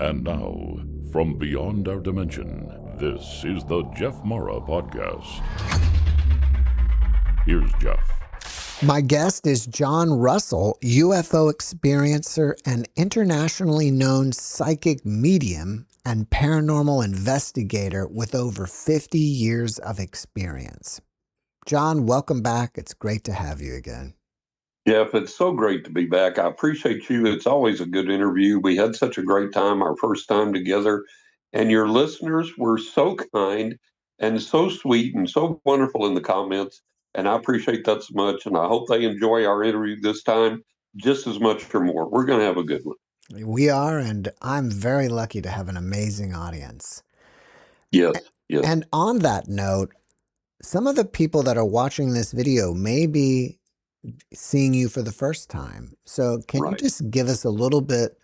And now, from beyond our dimension, this is the JeffMara podcast. Here's Jeff. My guest is John Russell, UFO experiencer and internationally known psychic medium and paranormal investigator with over 50 years of experience. John, welcome back. It's great to have you again. Jeff, it's so great to be back. I appreciate you. It's always a good interview. We had such a great time our first time together, and your listeners were so kind and so sweet and so wonderful in the comments, and I appreciate that so much, and I hope they enjoy our interview this time just as much or more. We're going to have a good one. We are, and I'm very lucky to have an amazing audience. Yes. And on that note, some of the people that are watching this video may be seeing you for the first time. So can you just give us a little bit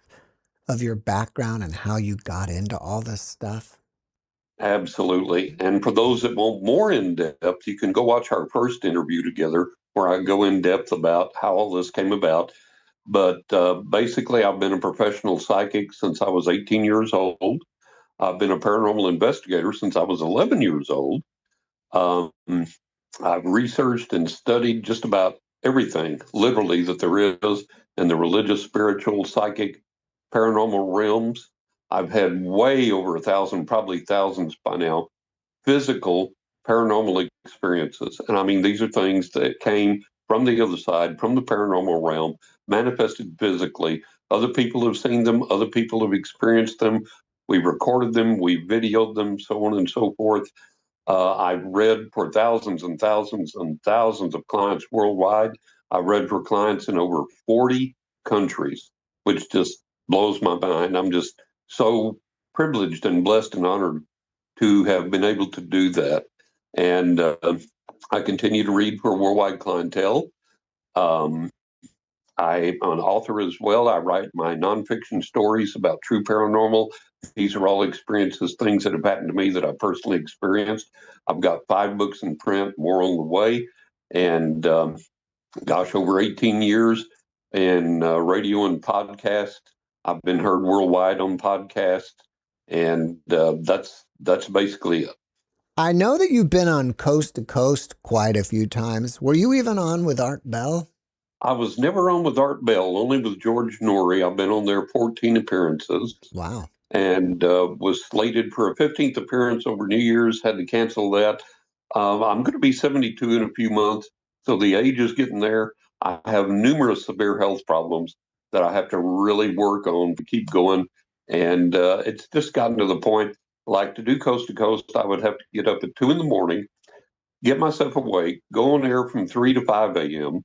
of your background and how you got into all this stuff? Absolutely. And for those that want more in depth, you can go watch our first interview together where I go in depth about how all this came about. But basically, I've been a professional psychic since I was 18 years old. I've been a paranormal investigator since I was 11 years old. I've researched and studied just about everything, literally, that there is in the religious, spiritual, psychic, paranormal realms. I've had way over 1,000, probably thousands by now, physical paranormal experiences. And I mean, these are things that came from the other side, from the paranormal realm, manifested physically. Other people have seen them, other people have experienced them. We've recorded them, we've videoed them, so on and so forth. I've read for thousands and thousands and thousands of clients worldwide. I've read for clients in over 40 countries, which just blows my mind. I'm just so privileged and blessed and honored to have been able to do that. And I continue to read for worldwide clientele. I'm an author as well. I write my nonfiction stories about true paranormal. These are all experiences, things that have happened to me that I personally experienced. I've got 5 books in print, more on the way. And over 18 years in radio and podcast. I've been heard worldwide on podcasts. And that's basically it. I know that you've been on Coast to Coast quite a few times. Were you even on with Art Bell? I was never on with Art Bell, only with George Norrie. I've been on there 14 appearances. Wow. And was slated for a 15th appearance over New Year's, had to cancel that. I'm going to be 72 in a few months, so the age is getting there. I have numerous severe health problems that I have to really work on to keep going. And it's just gotten to the point, like to do Coast to Coast, I would have to get up at 2 in the morning, get myself awake, go on air from 3 to 5 a.m.,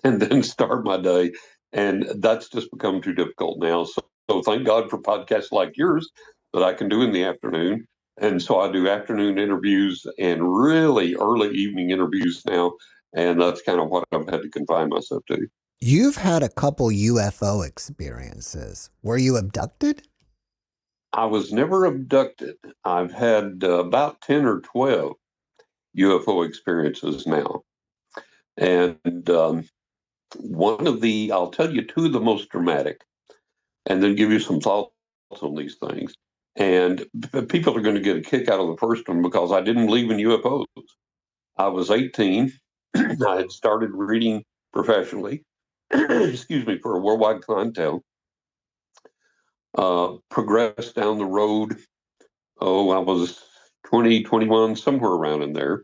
and then start my day. And that's just become too difficult now. So thank God for podcasts like yours that I can do in the afternoon. And so I do afternoon interviews and really early evening interviews now. And that's kind of what I've had to confine myself to. You've had a couple UFO experiences. Were you abducted? I was never abducted. I've had about 10 or 12 UFO experiences now. And I'll tell you 2 of the most dramatic, and then give you some thoughts on these things. And people are going to get a kick out of the first one because I didn't believe in UFOs. I was 18. I had started reading professionally, for a worldwide clientele. Progressed down the road. I was 20, 21, somewhere around in there.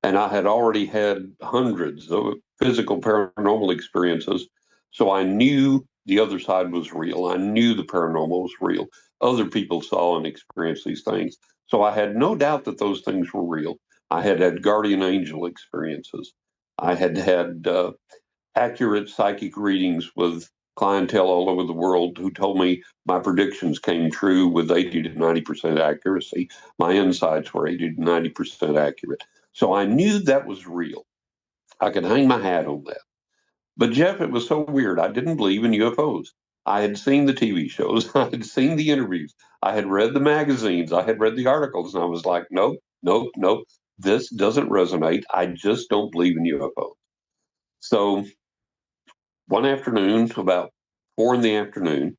And I had already had hundreds of physical paranormal experiences. So I knew the other side was real. I knew the paranormal was real. Other people saw and experienced these things. So I had no doubt that those things were real. I had had guardian angel experiences. I had had accurate psychic readings with clientele all over the world who told me my predictions came true with 80 to 90% accuracy. My insights were 80 to 90% accurate. So I knew that was real. I could hang my hat on that. But Jeff, it was so weird. I didn't believe in UFOs. I had seen the TV shows. I had seen the interviews. I had read the magazines. I had read the articles. And I was like, nope. This doesn't resonate. I just don't believe in UFOs. So one afternoon, about 4 in the afternoon,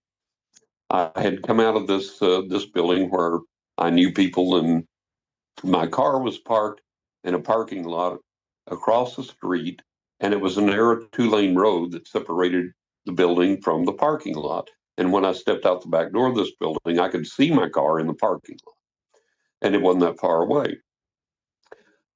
I had come out of this building where I knew people, and my car was parked in a parking lot across the street, and it was a narrow 2-lane road that separated the building from the parking lot. And when I stepped out the back door of this building, I could see my car in the parking lot, and it wasn't that far away.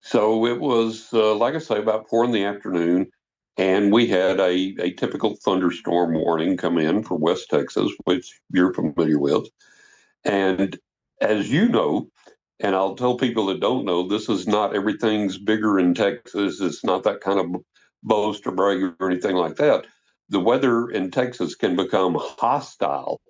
So it was, like I say, about 4 in the afternoon, and we had a typical thunderstorm warning come in for West Texas, which you're familiar with. And as you know, and I'll tell people that don't know, this is not everything's bigger in Texas. It's not that kind of boast or brag or anything like that. The weather in Texas can become hostile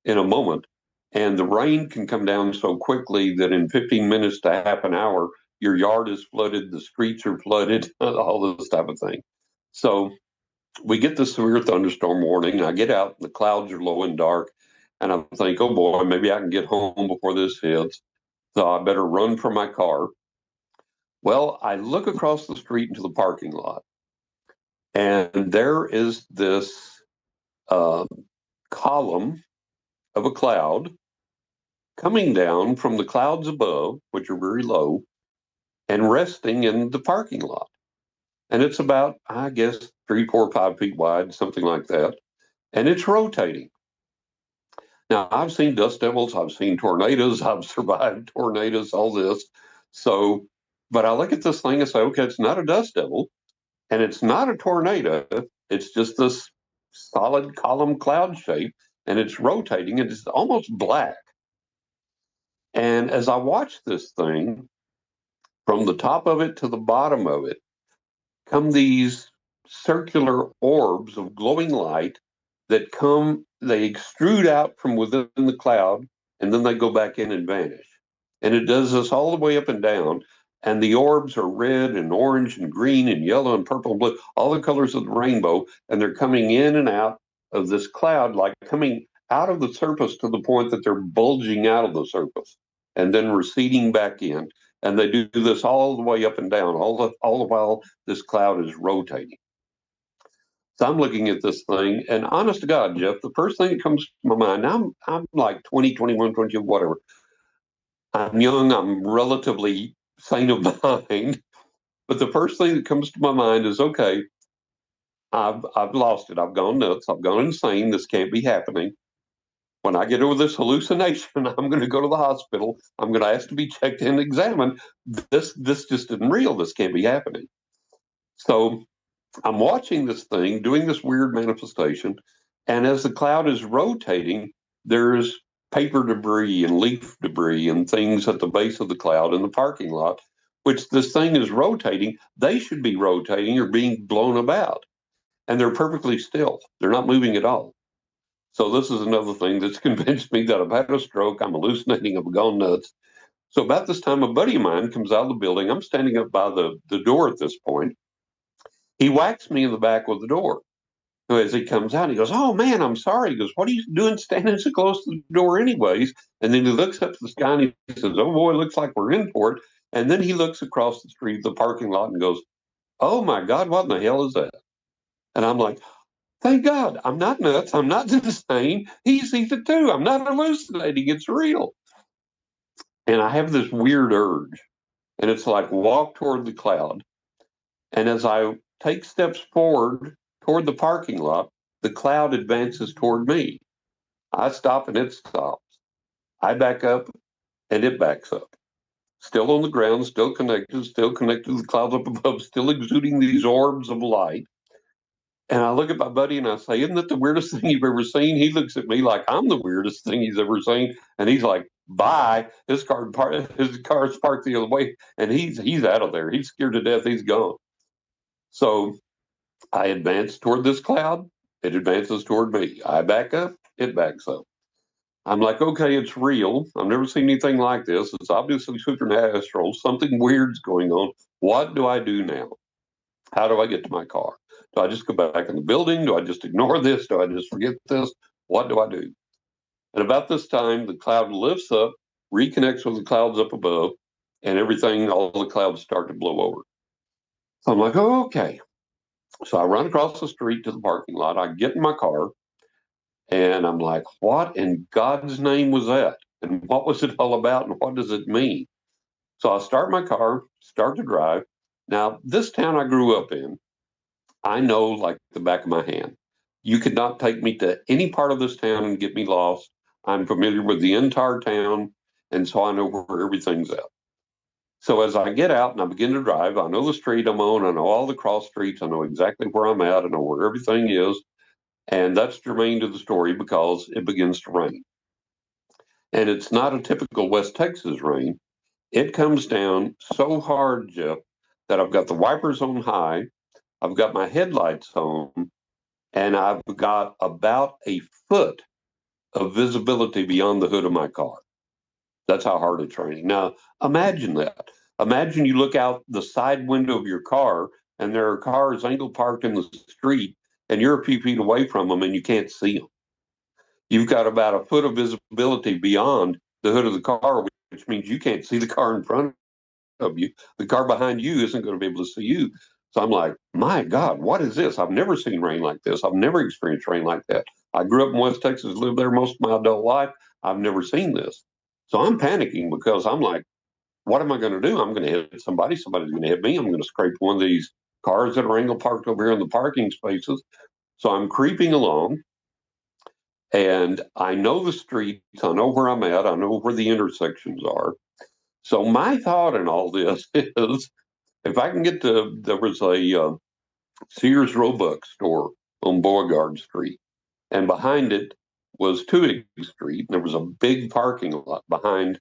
in a moment, and the rain can come down so quickly that in 15 minutes to half an hour, your yard is flooded, the streets are flooded, all this type of thing. So we get this severe thunderstorm warning. I get out, the clouds are low and dark, and I think, oh boy, maybe I can get home before this hits. So I better run for my car. Well, I look across the street into the parking lot, and there is this uh, column of a cloud coming down from the clouds above, which are very low, and resting in the parking lot. And it's about, I guess, 3, 4, 5 feet wide, something like that. And it's rotating. Now, I've seen dust devils, I've seen tornadoes, I've survived tornadoes, all this. So, but I look at this thing and say, okay, it's not a dust devil and it's not a tornado. It's just this solid column cloud shape, and it's rotating and it's almost black. And as I watch this thing, from the top of it to the bottom of it, come these circular orbs of glowing light that come, they extrude out from within the cloud, and then they go back in and vanish. And it does this all the way up and down. And the orbs are red and orange and green and yellow and purple and blue, all the colors of the rainbow. And they're coming in and out of this cloud, like coming out of the surface to the point that they're bulging out of the surface and then receding back in. And they do this all the way up and down, all the while this cloud is rotating. So I'm looking at this thing, and honest to God, Jeff, the first thing that comes to my mind, I'm like 20, 21, 22, whatever. I'm young, I'm relatively sane of mind, but the first thing that comes to my mind is, okay, I've lost it. I've gone nuts. I've gone insane. This can't be happening. When I get over this hallucination, I'm going to go to the hospital. I'm going to ask to be checked and examined. This just isn't real. This can't be happening. So I'm watching this thing doing this weird manifestation, and as the cloud is rotating, there's paper debris and leaf debris and things at the base of the cloud in the parking lot, which this thing is rotating. They should be rotating or being blown about, and they're perfectly still. They're not moving at all. So this is another thing that's convinced me that I've had a stroke, I'm hallucinating, I've gone nuts. So about this time, a buddy of mine comes out of the building. I'm standing up by the door at this point. He whacks me in the back with the door. So as he comes out, he goes, "Oh man, I'm sorry." He goes, "What are you doing standing so close to the door anyways?" And then he looks up to the sky and he says, "Oh boy, looks like we're in for it." And then he looks across the street, the parking lot, and goes, "Oh my God, what in the hell is that?" And I'm like, thank God, I'm not nuts. I'm not insane. He sees it too. I'm not hallucinating. It's real. And I have this weird urge. And it's like walk toward the cloud. And as I take steps forward toward the parking lot, the cloud advances toward me. I stop and it stops. I back up and it backs up. Still on the ground, still connected to the clouds up above, still exuding these orbs of light. And I look at my buddy and I say, "Isn't that the weirdest thing you've ever seen?" He looks at me like I'm the weirdest thing he's ever seen. And he's like, "Bye." His car's parked the other way, and he's out of there. He's scared to death. He's gone. So I advance toward this cloud. It advances toward me. I back up. It backs up. I'm like, okay, it's real. I've never seen anything like this. It's obviously supernatural. Something weird's going on. What do I do now? How do I get to my car? Do I just go back in the building? Do I just ignore this? Do I just forget this? What do I do? And about this time, the cloud lifts up, reconnects with the clouds up above, and everything, all the clouds start to blow over. So I'm like, oh, okay. So I run across the street to the parking lot. I get in my car, And I'm like, what in God's name was that? And what was it all about? And what does it mean? So I start my car, start to drive. Now, this town I grew up in, I know like the back of my hand. You could not take me to any part of this town and get me lost. I'm familiar with the entire town, and so I know where everything's at. So as I get out and I begin to drive, I know the street I'm on, I know all the cross streets, I know exactly where I'm at, I know where everything is. And that's germane to the story because it begins to rain. And it's not a typical West Texas rain. It comes down so hard, Jeff, that I've got the wipers on high, I've got my headlights on, and I've got about a foot of visibility beyond the hood of my car. That's how hard it's raining. Now, imagine that. Imagine you look out the side window of your car and there are cars angle parked in the street and you're a few feet away from them and you can't see them. You've got about a foot of visibility beyond the hood of the car, which means you can't see the car in front of you. The car behind you isn't going to be able to see you. So I'm like, my God, what is this? I've never seen rain like this. I've never experienced rain like that. I grew up in West Texas, lived there most of my adult life. I've never seen this. So I'm panicking because I'm like, what am I going to do? I'm going to hit somebody. Somebody's going to hit me. I'm going to scrape one of these cars that are angle parked over here in the parking spaces. So I'm creeping along and I know the streets. I know where I'm at. I know where the intersections are. So my thought in all this is if I can get to, there was a Sears Roebuck store on Beauregard Street, and behind it was Tewing Street. And there was a big parking lot behind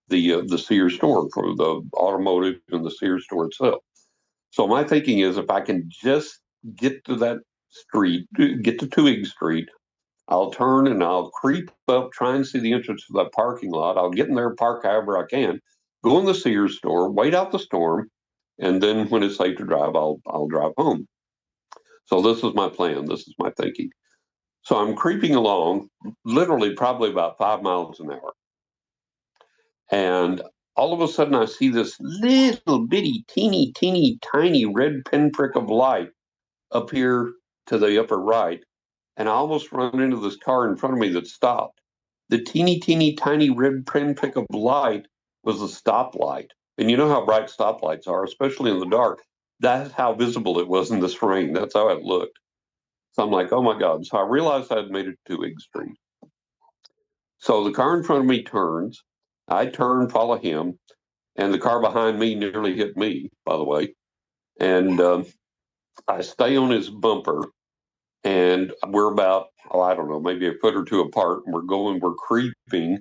the Sears store for the automotive and the Sears store itself. So my thinking is if I can just get to that street, get to Tewing Street, I'll turn and I'll creep up, try and see the entrance to that parking lot. I'll get in there, park however I can, go in the Sears store, wait out the storm, and then when it's safe to drive, I'll drive home. So this is my plan. This is my thinking. So I'm creeping along, literally probably about 5 miles an hour. And all of a sudden I see this little bitty, teeny, tiny red pinprick of light up here to the upper right. And I almost run into this car in front of me that stopped. The teeny, tiny red pinprick of light was a stoplight. And you know how bright stoplights are, especially in the dark. That's how visible it was in this rain. That's how it looked. So I'm like, oh my God. So I realized I had made it to Egg Street. So the car in front of me turns. I turn, follow him, and the car behind me nearly hit me, by the way. And I stay on his bumper, and we're about, I don't know, maybe a foot or two apart, and we're creeping,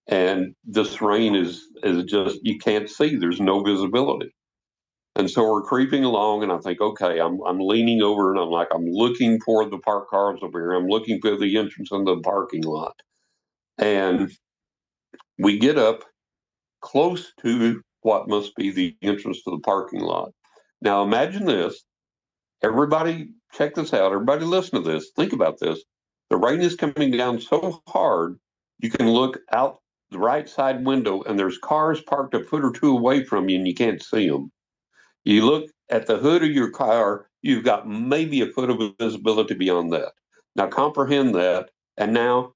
and this rain is just, you can't see. There's no visibility. And so we're creeping along, and I think, okay, I'm leaning over, and I'm like, I'm looking for the parked cars over here. I'm looking for the entrance into the parking lot. And we get up close to what must be the entrance to the parking lot. Now imagine this. Everybody check this out. Everybody listen to this. Think about this. The rain is coming down so hard, you can look out the right side window and there's cars parked a foot or two away from you and you can't see them. You look at the hood of your car, you've got maybe a foot of visibility beyond that. Now comprehend that. And now,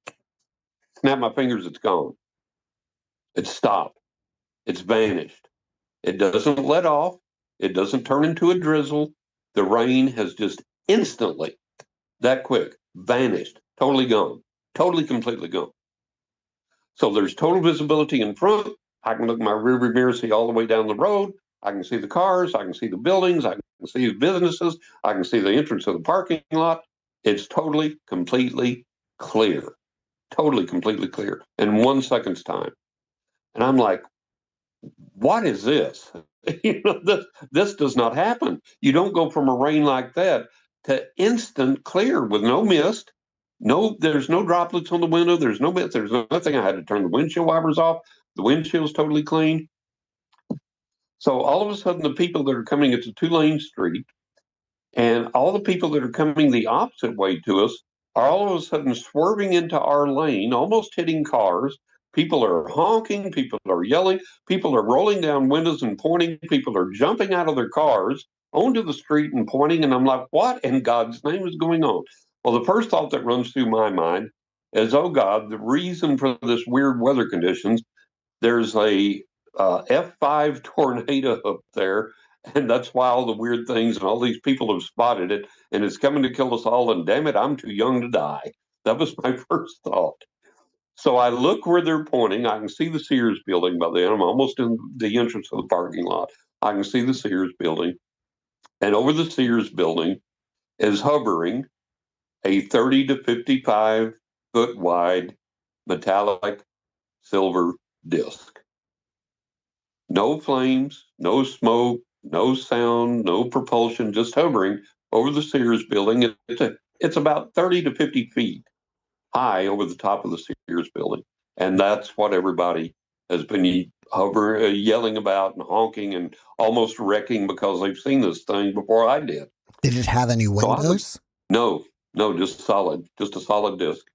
snap my fingers, it's gone. It's stopped. It's vanished. It doesn't let off. It doesn't turn into a drizzle. The rain has just instantly, that quick, vanished, totally gone, totally, completely gone. So there's total visibility in front. I can look in my rearview mirror, see all the way down the road. I can see the cars. I can see the buildings. I can see the businesses. I can see the entrance of the parking lot. It's totally, completely clear. Totally, completely clear in 1 second's time. And I'm like, what is this? This does not happen. You don't go from a rain like that to instant clear with no mist. No, there's no droplets on the window. There's no mist. There's nothing. I had to turn the windshield wipers off. The windshield's totally clean. So all of a sudden, the people that are coming, it's a 2-lane street, and all the people that are coming the opposite way to us are all of a sudden swerving into our lane, almost hitting cars. People are honking, people are yelling, people are rolling down windows and pointing, people are jumping out of their cars onto the street and pointing. And I'm like, what in God's name is going on? Well, the first thought that runs through my mind is, oh God, the reason for this weird weather conditions, there's a F5 tornado up there, and that's why all the weird things and all these people have spotted it, and it's coming to kill us all, and damn it, I'm too young to die. That was my first thought. So I look where they're pointing. I can see the Sears building by then. I'm almost in the entrance of the parking lot. I can see the Sears building. And over the Sears building is hovering a 30 to 55 foot wide metallic silver disc. No flames, no smoke, no sound, no propulsion, just hovering over the Sears building. It's about 30 to 50 feet high over the top of the Sears building. And that's what everybody has been yelling about and honking and almost wrecking because they've seen this thing before I did. Did it have any windows? So no, just a solid disc.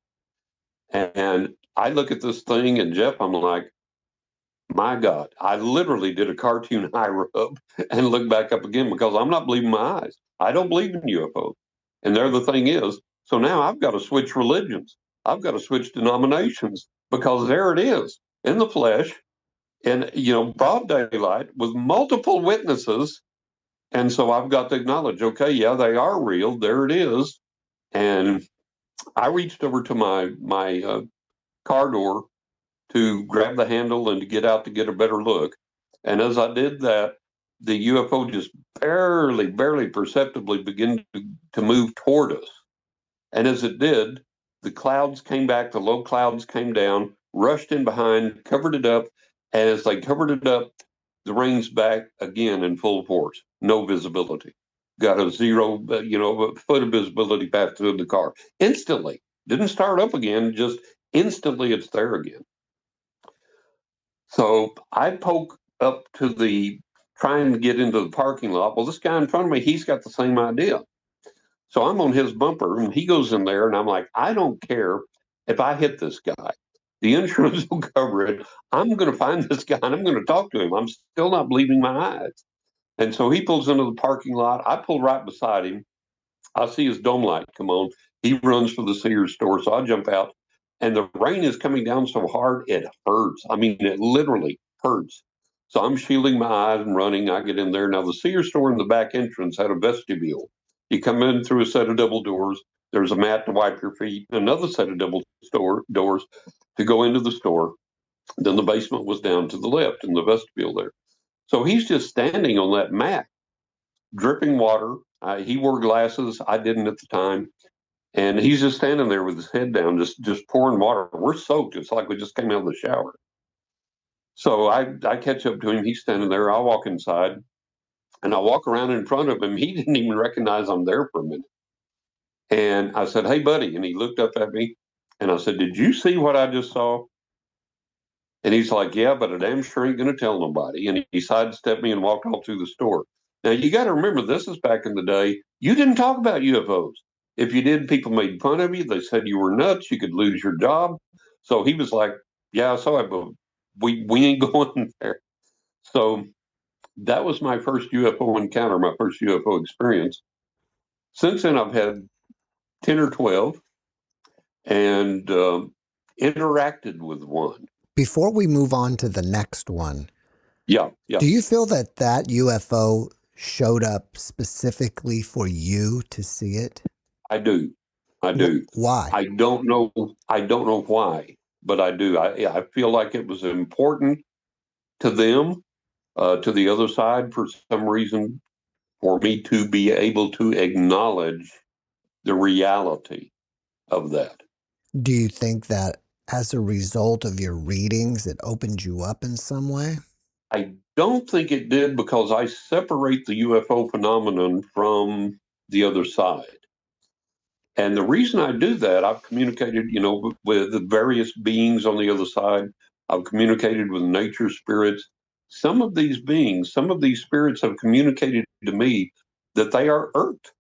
And I look at this thing, and Jeff, I'm like, my God, I literally did a cartoon eye rub and looked back up again because I'm not believing my eyes. I don't believe in UFOs. And there the thing is, so now I've got to switch religions. I've got to switch denominations because there it is in the flesh in, broad daylight with multiple witnesses. And so I've got to acknowledge, okay, yeah, they are real. There it is. And I reached over to my car door to grab the handle and to get out to get a better look. And as I did that, the UFO just barely perceptibly began to move toward us. And as it did, the clouds came back, the low clouds came down, rushed in behind, covered it up. And as they covered it up, the rain's back again in full force, no visibility. Got a zero, foot of visibility path through the car. Instantly. Didn't start up again, just instantly it's there again. So I poke up to trying to get into the parking lot. Well, this guy in front of me, he's got the same idea. So I'm on his bumper and he goes in there and I'm like, I don't care if I hit this guy. The insurance will cover it. I'm going to find this guy and I'm going to talk to him. I'm still not believing my eyes. And so he pulls into the parking lot. I pull right beside him. I see his dome light come on. He runs for the Sears store. So I jump out and the rain is coming down so hard, it hurts. I mean, it literally hurts. So I'm shielding my eyes and running. I get in there. Now, the Sears store in the back entrance had a vestibule. You come in through a set of double doors. There's a mat to wipe your feet, another set of double doors to go into the store. Then the basement was down to the left in the vestibule there. So he's just standing on that mat, dripping water. He wore glasses. I didn't at the time. And he's just standing there with his head down, just pouring water. We're soaked. It's like we just came out of the shower. So I catch up to him. He's standing there. I walk inside and I walk around in front of him. He didn't even recognize I'm there for a minute. And I said, hey, buddy. And he looked up at me and I said, did you see what I just saw? And he's like, yeah, but I damn sure ain't going to tell nobody. And he sidestepped me and walked all through the store. Now, you got to remember, this is back in the day. You didn't talk about UFOs. If you did, people made fun of you. They said you were nuts. You could lose your job. So he was like, yeah, I saw it, but we ain't going there. So that was my first UFO encounter, my first UFO experience. Since then, I've had 10 or 12 and interacted with one. Before we move on to the next one, Yeah. do you feel that UFO showed up specifically for you to see it? I do. Why? I don't know why, but I do. I feel like it was important to them, to the other side, for some reason, for me to be able to acknowledge the reality of that. Do you think that as a result of your readings, it opened you up in some way? I don't think it did because I separate the UFO phenomenon from the other side. And the reason I do that, I've communicated, with the various beings on the other side. I've communicated with nature spirits. Some of these beings, some of these spirits have communicated to me that they are irked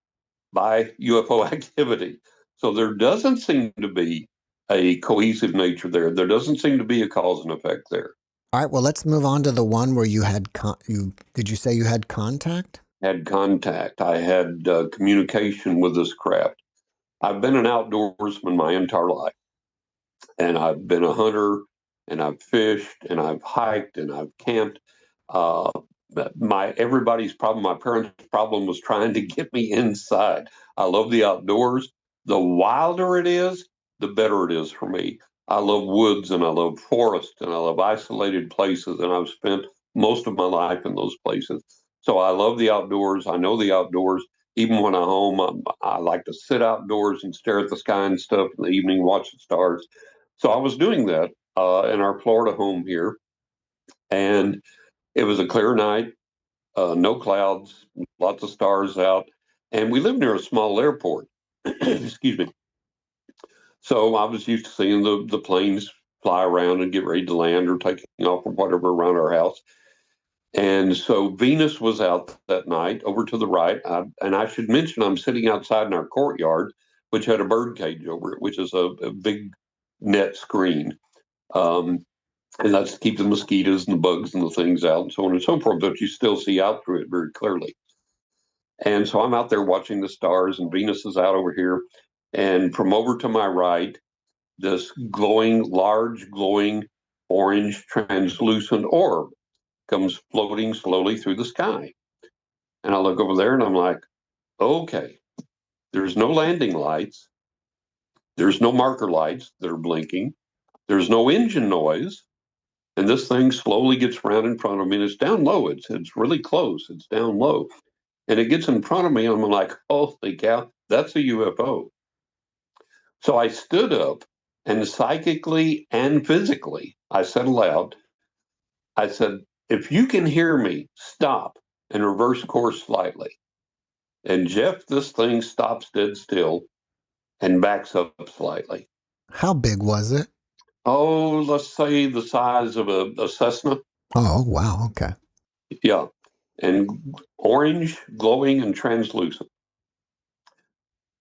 by UFO activity. So there doesn't seem to be a cohesive nature there. There doesn't seem to be a cause and effect there. All right, well, let's move on to the one where you had, did you say you had contact? Had contact. I had communication with this craft. I've been an outdoorsman my entire life, and I've been a hunter, and I've fished, and I've hiked, and I've camped. Uh, everybody's problem, my parents' problem, was trying to get me inside. I love the outdoors. The wilder it is, the better it is for me. I love woods and I love forest and I love isolated places, and I've spent most of my life in those places. So I love the outdoors. I know the outdoors. Even when I'm home, I like to sit outdoors and stare at the sky and stuff in the evening, watch the stars. So I was doing that in our Florida home here, and it was a clear night, no clouds, lots of stars out, and we live near a small airport. Excuse me. So I was used to seeing the planes fly around and get ready to land or taking off or whatever around our house. And so Venus was out that night over to the right. And I should mention I'm sitting outside in our courtyard, which had a bird cage over it, which is a big net screen. Um, and that's to keep the mosquitoes and the bugs and the things out and so on and so forth, but you still see out through it very clearly. And so I'm out there watching the stars, and Venus is out over here. And from over to my right, this large, glowing, orange, translucent orb comes floating slowly through the sky. And I look over there and I'm like, okay, there's no landing lights. There's no marker lights that are blinking. There's no engine noise. And this thing slowly gets around in front of me, and it's down low. It's really close. It's down low. And it gets in front of me, and I'm like, holy cow, that's a UFO. So I stood up, and psychically and physically, I said aloud, I said, if you can hear me, stop and reverse course slightly. And Jeff, this thing stops dead still and backs up slightly. How big was it? Oh, let's say the size of a Cessna. Oh, wow. Okay. Yeah. And orange, glowing, and translucent.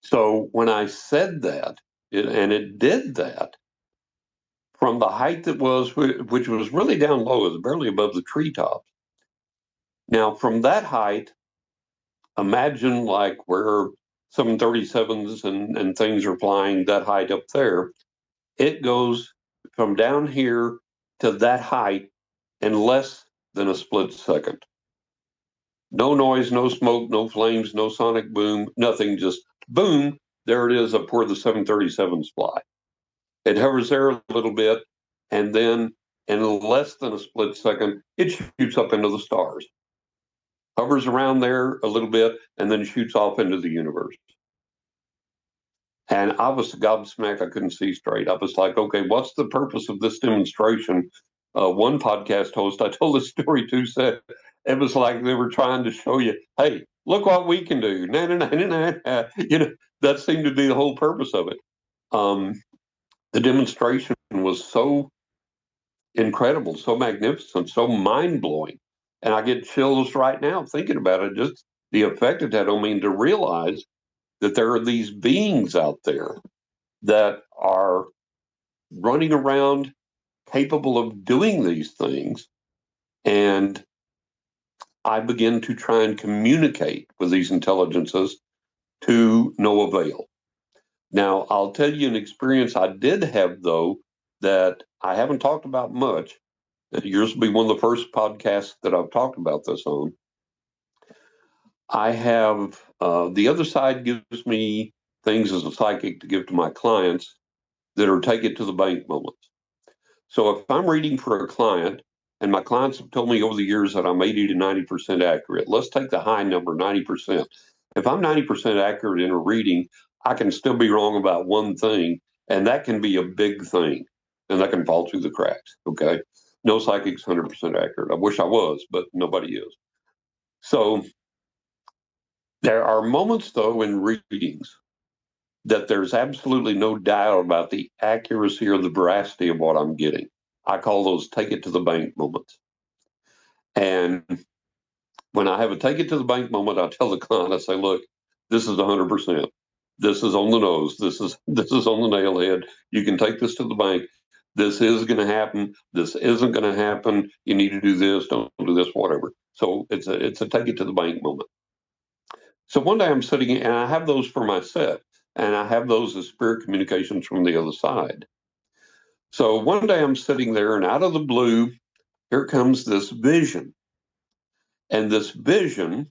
So when I said that, and it did that from the height that was, which was really down low, it was barely above the treetops. Now, from that height, imagine like where 737s and things are flying that height up there. It goes from down here to that height in less than a split second. No noise, no smoke, no flames, no sonic boom, nothing, just boom, there it is up where the 737s fly. It hovers there a little bit, and then in less than a split second, it shoots up into the stars. Hovers around there a little bit, and then shoots off into the universe. And I was gobsmacked. I couldn't see straight. I was like, okay, what's the purpose of this demonstration? One podcast host I told this story to said it was like they were trying to show you, hey, look what we can do. Nah, nah, nah, nah, nah. You know, that seemed to be the whole purpose of it. The demonstration was so incredible, so magnificent, so mind blowing. And I get chills right now thinking about it, just the effect it had on me, to realize that there are these beings out there that are running around capable of doing these things. And I begin to try and communicate with these intelligences to no avail. Now, I'll tell you an experience I did have, though, that I haven't talked about much. Yours will be one of the first podcasts that I've talked about this on. I have the other side gives me things as a psychic to give to my clients that are take it to the bank moments. So if I'm reading for a client, and my clients have told me over the years that I'm 80 to 90% accurate, let's take the high number, 90%. If I'm 90% accurate in a reading, I can still be wrong about one thing, and that can be a big thing, and that can fall through the cracks, okay? No psychic's 100% accurate. I wish I was, but nobody is. So there are moments, though, in readings that there's absolutely no doubt about the accuracy or the veracity of what I'm getting. I call those take it to the bank moments. And when I have a take it to the bank moment, I tell the client, I say, look, this is 100%. This is on the nose. This is on the nail head. You can take this to the bank. This is going to happen. This isn't going to happen. You need to do this. Don't do this, whatever. So it's a take it to the bank moment. So one day I'm sitting, and I have those for my set. And I have those as spirit communications from the other side. So one day I'm sitting there, and out of the blue, here comes this vision. And this vision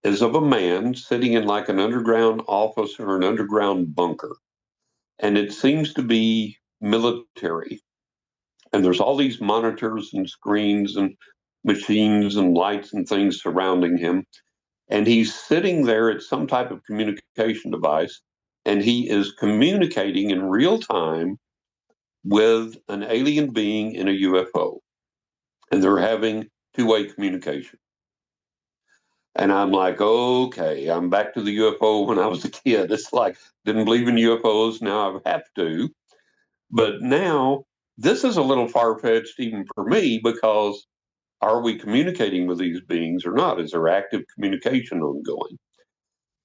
is of a man sitting in like an underground office or an underground bunker. And it seems to be military. And there's all these monitors and screens and machines and lights and things surrounding him. And he's sitting there at some type of communication device, and he is communicating in real time with an alien being in a UFO. And they're having two-way communication. And I'm like, okay, I'm back to the UFO when I was a kid. It's like, didn't believe in UFOs, now I have to. But now, this is a little far-fetched even for me, because are we communicating with these beings or not? Is there active communication ongoing?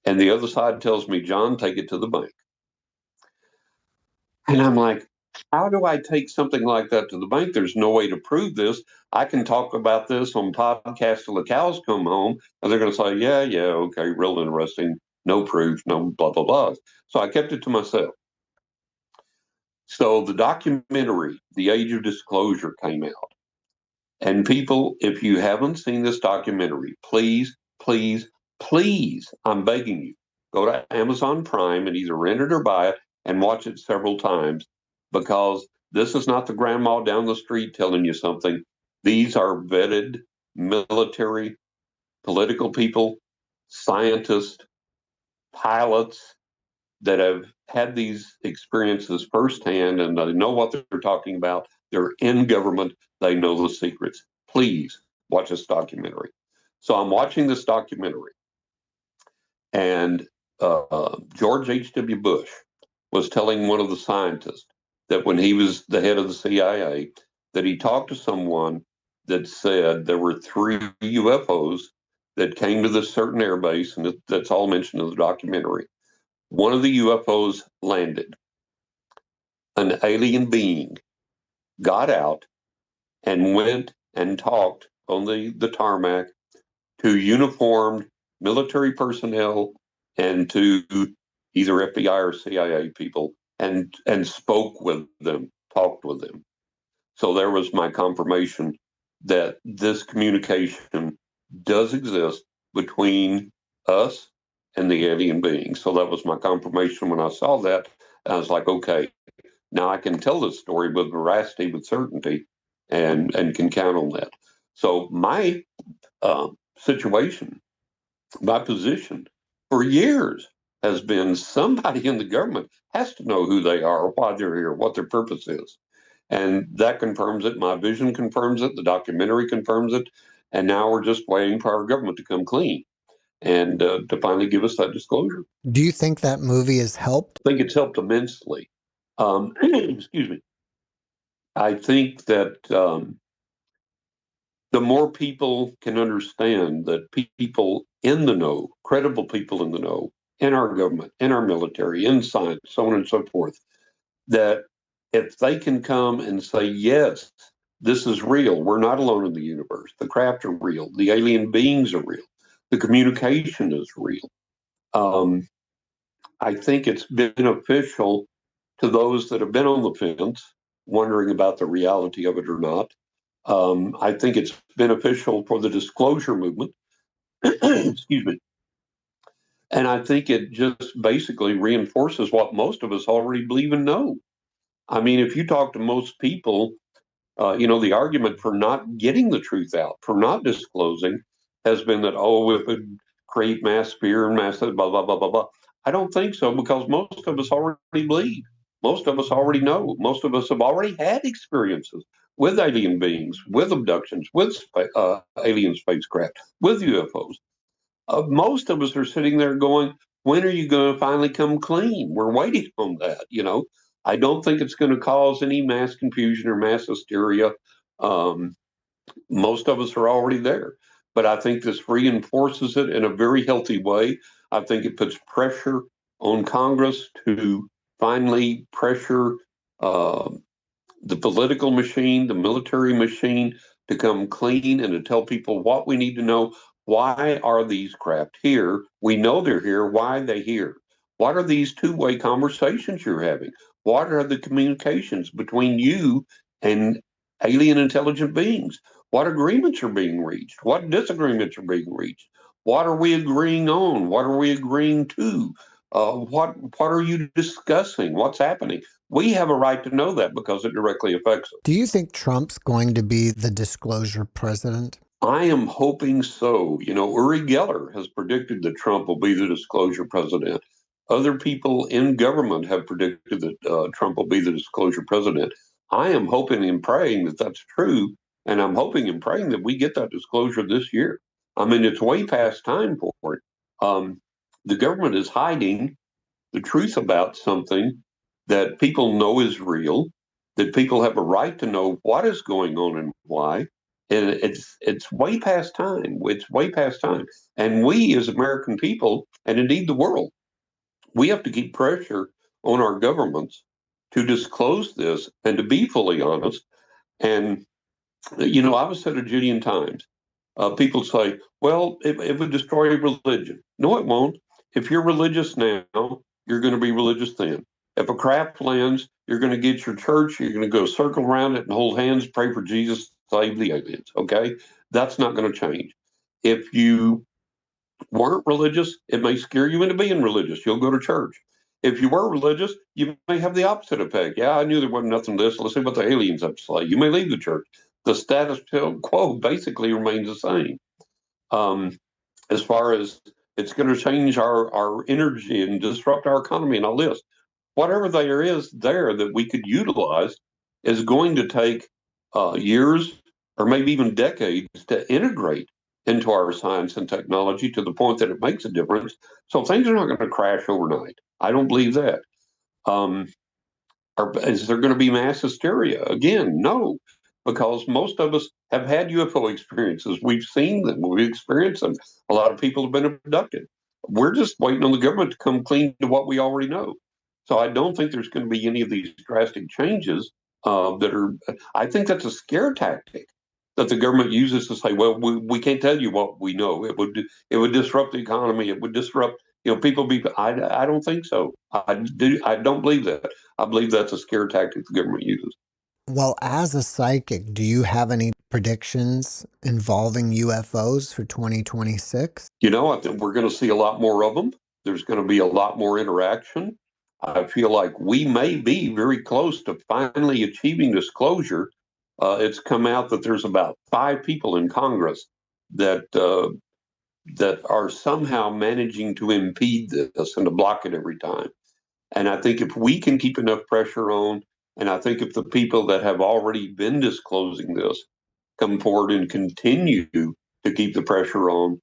And the other side tells me, John, take it to the bank. And I'm like, how do I take something like that to the bank? There's no way to prove this. I can talk about this on podcasts till the cows come home, and they're going to say, yeah, okay, real interesting. No proof, no blah, blah, blah. So I kept it to myself. So the documentary, The Age of Disclosure, came out. And people, if you haven't seen this documentary, please, please, please, I'm begging you, go to Amazon Prime and either rent it or buy it and watch it several times, because this is not the grandma down the street telling you something. These are vetted military, political people, scientists, pilots that have had these experiences firsthand, and they know what they're talking about. They're in government. They know the secrets. Please watch this documentary. So I'm watching this documentary, and George H.W. Bush was telling one of the scientists that when he was the head of the CIA, that he talked to someone that said there were 3 UFOs that came to this certain air base, and that's all mentioned in the documentary. One of the UFOs landed. An alien being got out and went and talked on the tarmac to uniformed military personnel and to either FBI or CIA people, and spoke with them, talked with them. So there was my confirmation that this communication does exist between us and the alien being. So that was my confirmation when I saw that. I was like, okay, now I can tell this story with veracity, with certainty, and can count on that. So my situation, my position for years has been somebody in the government has to know who they are, why they're here, what their purpose is. And that confirms it. My vision confirms it. The documentary confirms it. And now we're just waiting for our government to come clean and to finally give us that disclosure. Do you think that movie has helped? I think it's helped immensely. Excuse me. I think that the more people can understand that people in the know, credible people in the know, in our government, in our military, in science, so on and so forth, that if they can come and say, yes, this is real, we're not alone in the universe, the craft are real, the alien beings are real, the communication is real. I think it's beneficial to those that have been on the fence, wondering about the reality of it or not. I think it's beneficial for the disclosure movement. Excuse me. And I think it just basically reinforces what most of us already believe and know. I mean, if you talk to most people, the argument for not getting the truth out, for not disclosing, has been that, oh, it would create mass fear and mass blah, blah, blah, blah, blah. I don't think so, because most of us already believe. Most of us already know. Most of us have already had experiences with alien beings, with abductions, with alien spacecraft, with UFOs. Most of us are sitting there going, when are you going to finally come clean? We're waiting on that. I don't think it's going to cause any mass confusion or mass hysteria. Most of us are already there. But I think this reinforces it in a very healthy way. I think it puts pressure on Congress to finally pressure the political machine, the military machine, to come clean and to tell people what we need to know. Why are these craft here? We know they're here. Why are they here? What are these two-way conversations you're having? What are the communications between you and alien intelligent beings? What agreements are being reached? What disagreements are being reached? What are we agreeing on? What are we agreeing to? What are you discussing? What's happening? We have a right to know that because it directly affects us. Do you think Trump's going to be the disclosure president? I am hoping so. Uri Geller has predicted that Trump will be the disclosure president. Other people in government have predicted that Trump will be the disclosure president. I am hoping and praying that that's true, and I'm hoping and praying that we get that disclosure this year. I mean, it's way past time for it. The government is hiding the truth about something that people know is real, that people have a right to know what is going on and why. And it's way past time. It's way past time. And we as American people, and indeed the world, we have to keep pressure on our governments to disclose this and to be fully honest. And I've said a jillion times, people say, well, it would destroy religion. No, it won't. If you're religious now, you're going to be religious then. If a craft lands, you're going to get your church, you're going to go circle around it and hold hands, pray for Jesus, save the aliens. Okay? That's not going to change. If you weren't religious, it may scare you into being religious. You'll go to church. If you were religious, you may have the opposite effect. Yeah, I knew there wasn't nothing to this. Let's see what the aliens have to say. You may leave the church. The status quo basically remains the same. As far as it's going to change our energy and disrupt our economy and all this, whatever there is there that we could utilize is going to take years or maybe even decades to integrate into our science and technology to the point that it makes a difference. So things are not going to crash overnight. I don't believe that. Is there going to be mass hysteria? Again, no, because most of us have had UFO experiences. We've seen them, we've experienced them. A lot of people have been abducted. We're just waiting on the government to come clean to what we already know. So I don't think there's going to be any of these drastic changes that are. I think that's a scare tactic that the government uses to say, "Well, we can't tell you what we know. It would disrupt the economy. It would disrupt people." I don't think so. I don't believe that. I believe that's a scare tactic the government uses. Well, as a psychic, do you have any predictions involving UFOs for 2026? I think we're going to see a lot more of them. There's going to be a lot more interaction. I feel like we may be very close to finally achieving disclosure. It's come out that there's about 5 people in Congress that that are somehow managing to impede this and to block it every time. And I think if we can keep enough pressure on, and I think if the people that have already been disclosing this come forward and continue to keep the pressure on,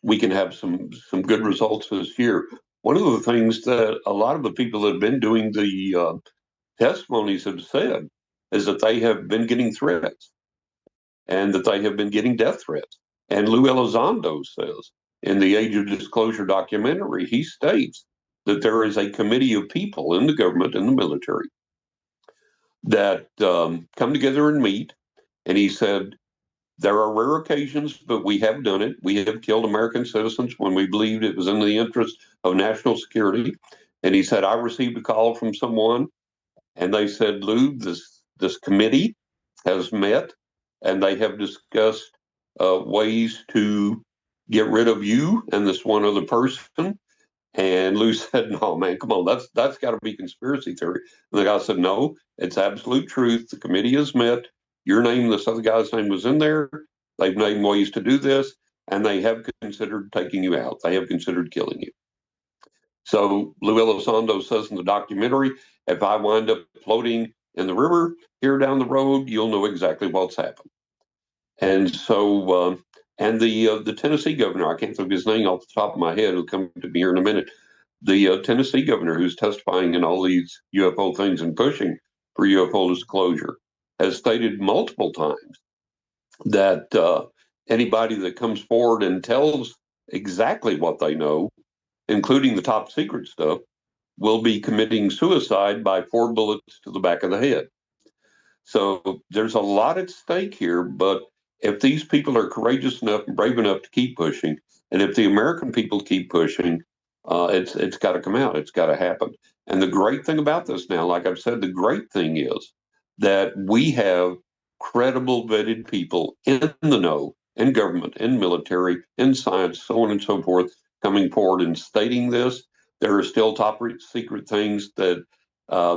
we can have some good results this year. One of the things that a lot of the people that have been doing the testimonies have said is that they have been getting threats and that they have been getting death threats. And Lou Elizondo says in the Age of Disclosure documentary, he states that there is a committee of people in the government and the military that come together and meet. And he said, there are rare occasions, but we have done it. We have killed American citizens when we believed it was in the interest of national security. And he said, I received a call from someone, and they said, Lou, this committee has met, and they have discussed ways to get rid of you and this one other person. And Lou said, no, man, come on, that's got to be conspiracy theory. And the guy said, no, it's absolute truth. The committee has met. Your name, this other guy's name was in there. They've named ways to do this, and they have considered taking you out. They have considered killing you. So Lou Elizondo says in the documentary, if I wind up floating in the river here down the road, you'll know exactly what's happened. And so, and the Tennessee governor, I can't think of his name off the top of my head, it'll come to me here in a minute. The Tennessee governor who's testifying in all these UFO things and pushing for UFO disclosure has stated multiple times that anybody that comes forward and tells exactly what they know, including the top secret stuff, will be committing suicide by 4 bullets to the back of the head. So there's a lot at stake here, but if these people are courageous enough and brave enough to keep pushing, and if the American people keep pushing, It's got to come out. It's got to happen. And the great thing about this now, like I've said, the great thing is that we have credible, vetted people in the know, in government, in military, in science, so on and so forth, coming forward and stating this. There are still top secret things that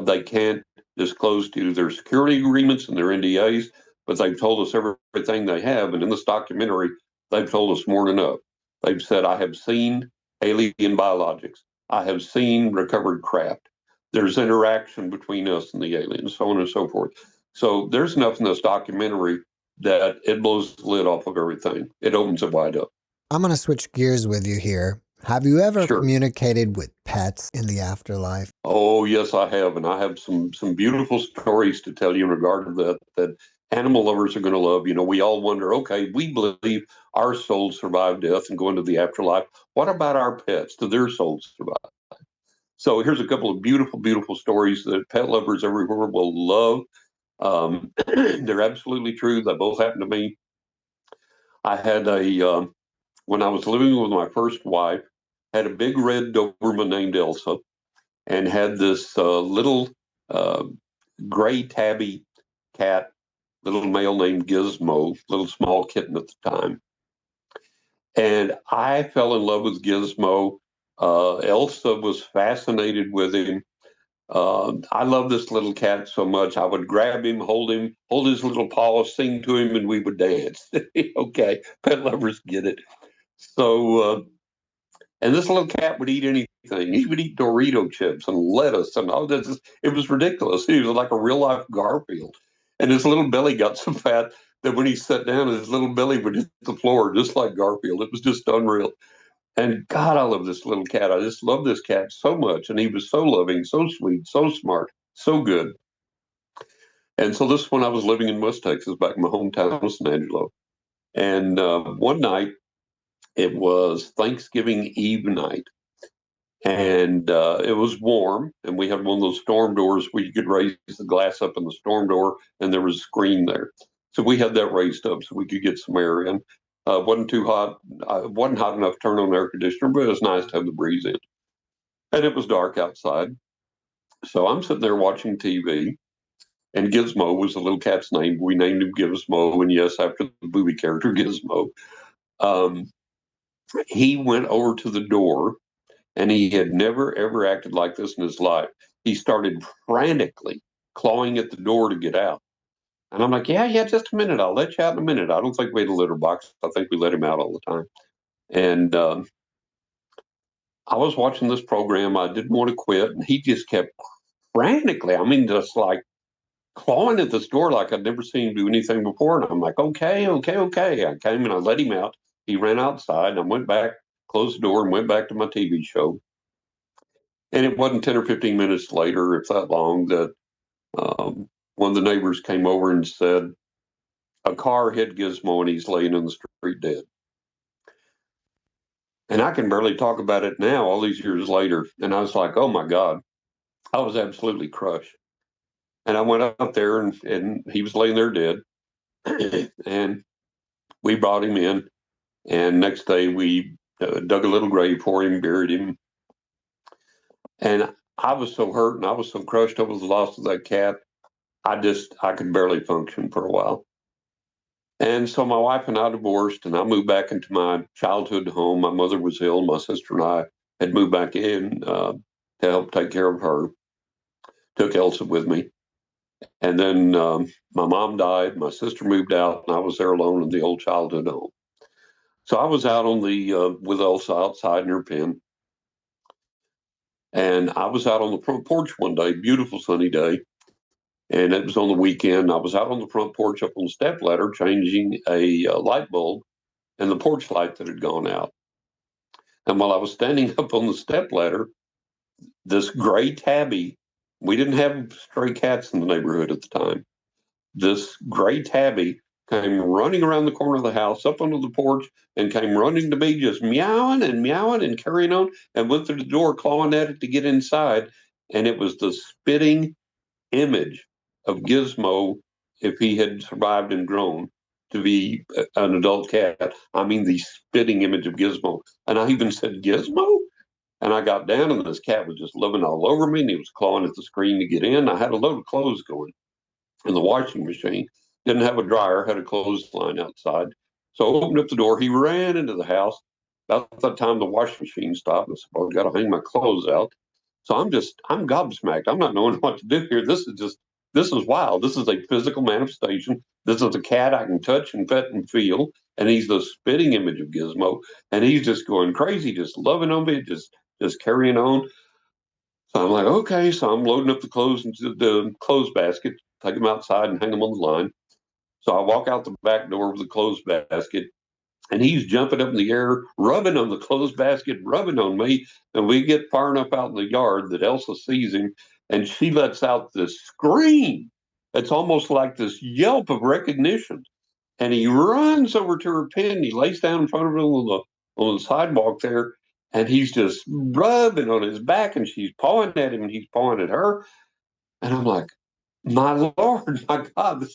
they can't disclose to their security agreements and their NDAs, but they've told us everything they have. And in this documentary, they've told us more than enough. They've said, I have seen alien biologics. I have seen recovered craft. There's interaction between us and the aliens, so on and so forth. So there's enough in this documentary that it blows the lid off of everything. It opens it wide up. I'm going to switch gears with you here. Have you ever Sure. communicated with pets in the afterlife? Oh, yes, I have. And I have some beautiful stories to tell you in regard to that animal lovers are going to love. You know, we all wonder, okay, we believe our souls survive death and go into the afterlife. What about our pets? Do their souls survive? So here's a couple of beautiful, beautiful stories that pet lovers everywhere will love. They're absolutely true. They both happened to me. I had when I was living with my first wife, had a big red Doberman named Elsa, and had this little uh, gray tabby cat, little male named Gizmo, little small kitten at the time. And I fell in love with Gizmo. Elsa was fascinated with him. I love this little cat so much. I would grab him, hold his little paw, sing to him, and we would dance. Okay, pet lovers get it. So, and this little cat would eat anything. He would eat Dorito chips and lettuce and all this. It was ridiculous. He was like a real life Garfield. And his little belly got so fat that when he sat down, his little belly would hit the floor just like Garfield. It was just unreal. And God, I love this little cat. I just love this cat so much. And he was so loving, so sweet, so smart, so good. And so this one, I was living in West Texas, back in my hometown of San Angelo. And one night, it was Thanksgiving Eve night. And it was warm. And we had one of those storm doors where you could raise the glass up in the storm door, and there was a screen there. So we had that raised up so we could get some air in. Wasn't too hot. Wasn't hot enough to turn on the air conditioner, but it was nice to have the breeze in. And it was dark outside. So I'm sitting there watching TV, and Gizmo was the little cat's name. We named him Gizmo, and yes, after the movie character Gizmo. Um, he went over to the door, and he had never, ever acted like this in his life. He started frantically clawing at the door to get out. And I'm like, yeah, just a minute. I'll let you out in a minute. I don't think we had a litter box. I think we let him out all the time. And I was watching this program. I didn't want to quit. And he just kept frantically, I mean, just like clawing at this door like I'd never seen him do anything before. And I'm like, okay. I came and I let him out. He ran outside, and I went back, closed the door, and went back to my TV show. And it wasn't 10 or 15 minutes later, if that long, that one of the neighbors came over and said, a car hit Gizmo and he's laying in the street dead. And I can barely talk about it now, all these years later. And I was like, oh my God, I was absolutely crushed. And I went up there, and he was laying there dead. And we brought him in. And next day we dug a little grave for him, buried him. And I was so hurt and I was so crushed over the loss of that cat. I could barely function for a while. And so my wife and I divorced, and I moved back into my childhood home. My mother was ill. My sister and I had moved back in to help take care of her. Took Elsa with me. And then my mom died. My sister moved out, and I was there alone in the old childhood home. So I was out on the with Elsa outside in her pen. And I was out on the front porch one day, beautiful sunny day. And it was on the weekend. I was out on the front porch up on the step ladder changing a light bulb and the porch light that had gone out. And while I was standing up on the step ladder, this gray tabby, we didn't have stray cats in the neighborhood at the time. This gray tabby came running around the corner of the house, up onto the porch, and came running to me, just meowing and carrying on, and went through the door, clawing at it to get inside. And it was the spitting image of Gizmo if he had survived and grown to be an adult cat. I mean, the spitting image of Gizmo. And I even said, Gizmo? And I got down, and this cat was just living all over me, and he was clawing at the screen to get in. I had a load of clothes going in the washing machine. Didn't have a dryer, had a clothesline outside. So I opened up the door. He ran into the house. About that time, the washing machine stopped. I said, well, I've got to hang my clothes out. So I'm gobsmacked. I'm not knowing what to do here. This is wild. This is a physical manifestation. This is a cat I can touch and pet and feel. And he's the spitting image of Gizmo. And he's just going crazy, just loving on me, just carrying on. So I'm like, okay. So I'm loading up the clothes into the clothes basket, take them outside and hang them on the line. So I walk out the back door with the clothes basket, and he's jumping up in the air, rubbing on the clothes basket, rubbing on me. And we get far enough out in the yard that Elsa sees him, and she lets out this scream. It's almost like this yelp of recognition. And he runs over to her pen. He lays down in front of her on the sidewalk there, and he's just rubbing on his back, and she's pawing at him, and he's pawing at her. And I'm like, my Lord, my God,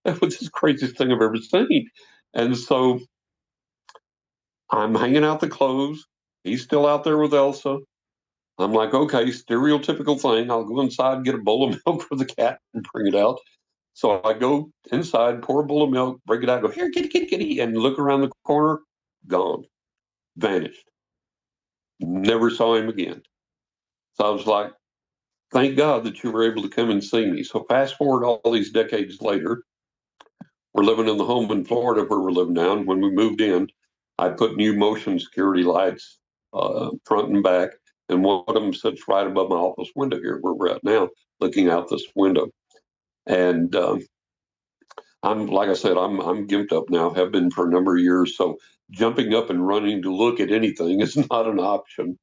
that was the craziest thing I've ever seen. And so I'm hanging out the clothes. He's still out there with Elsa. I'm like, okay, stereotypical thing. I'll go inside, get a bowl of milk for the cat and bring it out. So I go inside, pour a bowl of milk, break it out, go, here, kitty, kitty, kitty, and look around the corner, gone, vanished. Never saw him again. So I was like, thank God that you were able to come and see me. So fast forward all these decades later, we're living in the home in Florida where we're living now. And when we moved in, I put new motion security lights front and back. And one of them sits right above my office window here where we're at now, looking out this window. And I'm, like I said, I'm gimped up now, have been for a number of years. So jumping up and running to look at anything is not an option.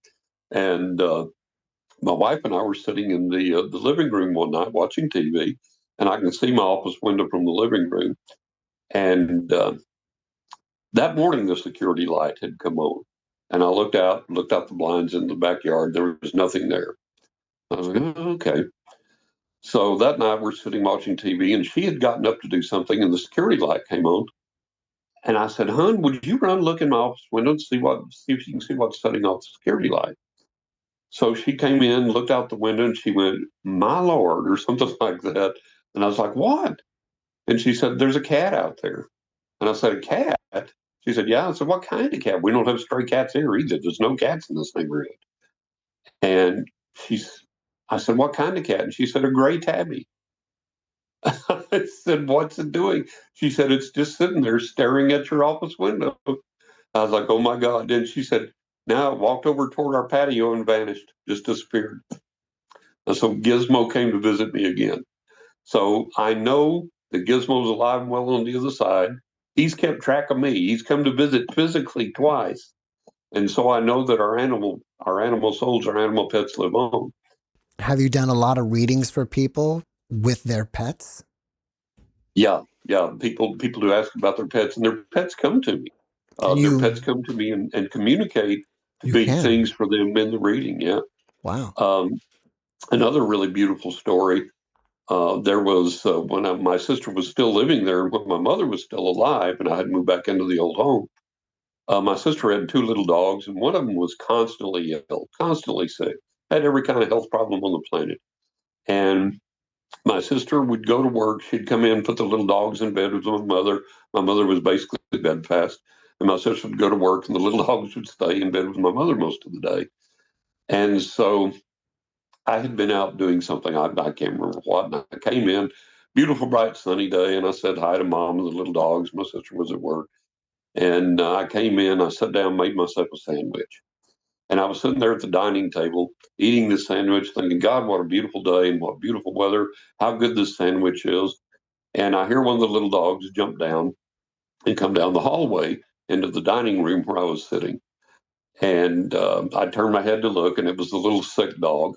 And my wife and I were sitting in the living room one night watching TV, and I can see my office window from the living room. And that morning, the security light had come on, and I looked out the blinds in the backyard. There was nothing there. I was like, oh, okay. So that night, we're sitting watching TV, and she had gotten up to do something, and the security light came on. And I said, "Hon, would you run look in my office window and see if you can see what's setting off the security light?" So she came in, looked out the window, and she went, "My Lord," or something like that. And I was like, "What?" And she said, "There's a cat out there." And I said, "A cat?" She said, "Yeah." I said, "What kind of cat? We don't have stray cats here either. There's no cats in this neighborhood." And I said, "What kind of cat?" And she said, "A gray tabby." I said, "What's it doing?" She said, "It's just sitting there staring at your office window." I was like, "Oh my God." And she said, "Now it walked over toward our patio and vanished, just disappeared." And so Gizmo came to visit me again. So I know that Gizmo's alive and well on the other side. He's kept track of me. He's come to visit physically twice. And so I know that our animal souls, our animal pets live on. Have you done a lot of readings for people with their pets? Yeah, yeah. People do ask about their pets, and their pets come to me. And Their pets come to me and communicate you big can. things for them in the reading. Yeah. Wow. Another really beautiful story. There was when my sister was still living there, and when my mother was still alive, and I had moved back into the old home. My sister had two little dogs, and one of them was constantly ill, constantly sick, had every kind of health problem on the planet. And my sister would go to work. She'd come in, put the little dogs in bed with my mother. My mother was basically bedfast. And my sister would go to work, and the little dogs would stay in bed with my mother most of the day. And so I had been out doing something, I can't remember what. And I came in, beautiful, bright, sunny day, and I said hi to mom and the little dogs. My sister was at work. And I came in, I sat down, made myself a sandwich. And I was sitting there at the dining table eating this sandwich, thinking, God, what a beautiful day and what beautiful weather, how good this sandwich is. And I hear one of the little dogs jump down and come down the hallway into the dining room where I was sitting. And I turned my head to look, and it was the little sick dog.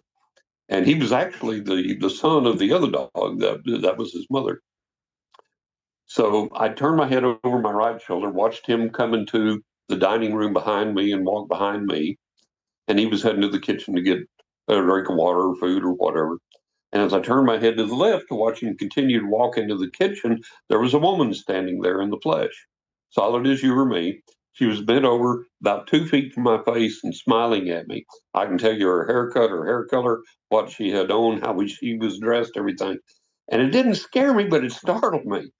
And he was actually the son of the other dog that was his mother. So I turned my head over my right shoulder, watched him come into the dining room behind me and walk behind me. And he was heading to the kitchen to get a drink of water or food or whatever. And as I turned my head to the left to watch him continue to walk into the kitchen, there was a woman standing there in the flesh, solid as you or me. She was bent over about 2 feet from my face and smiling at me. I can tell you her haircut, her hair color, what she had on, how she was dressed, everything. And it didn't scare me, but it startled me.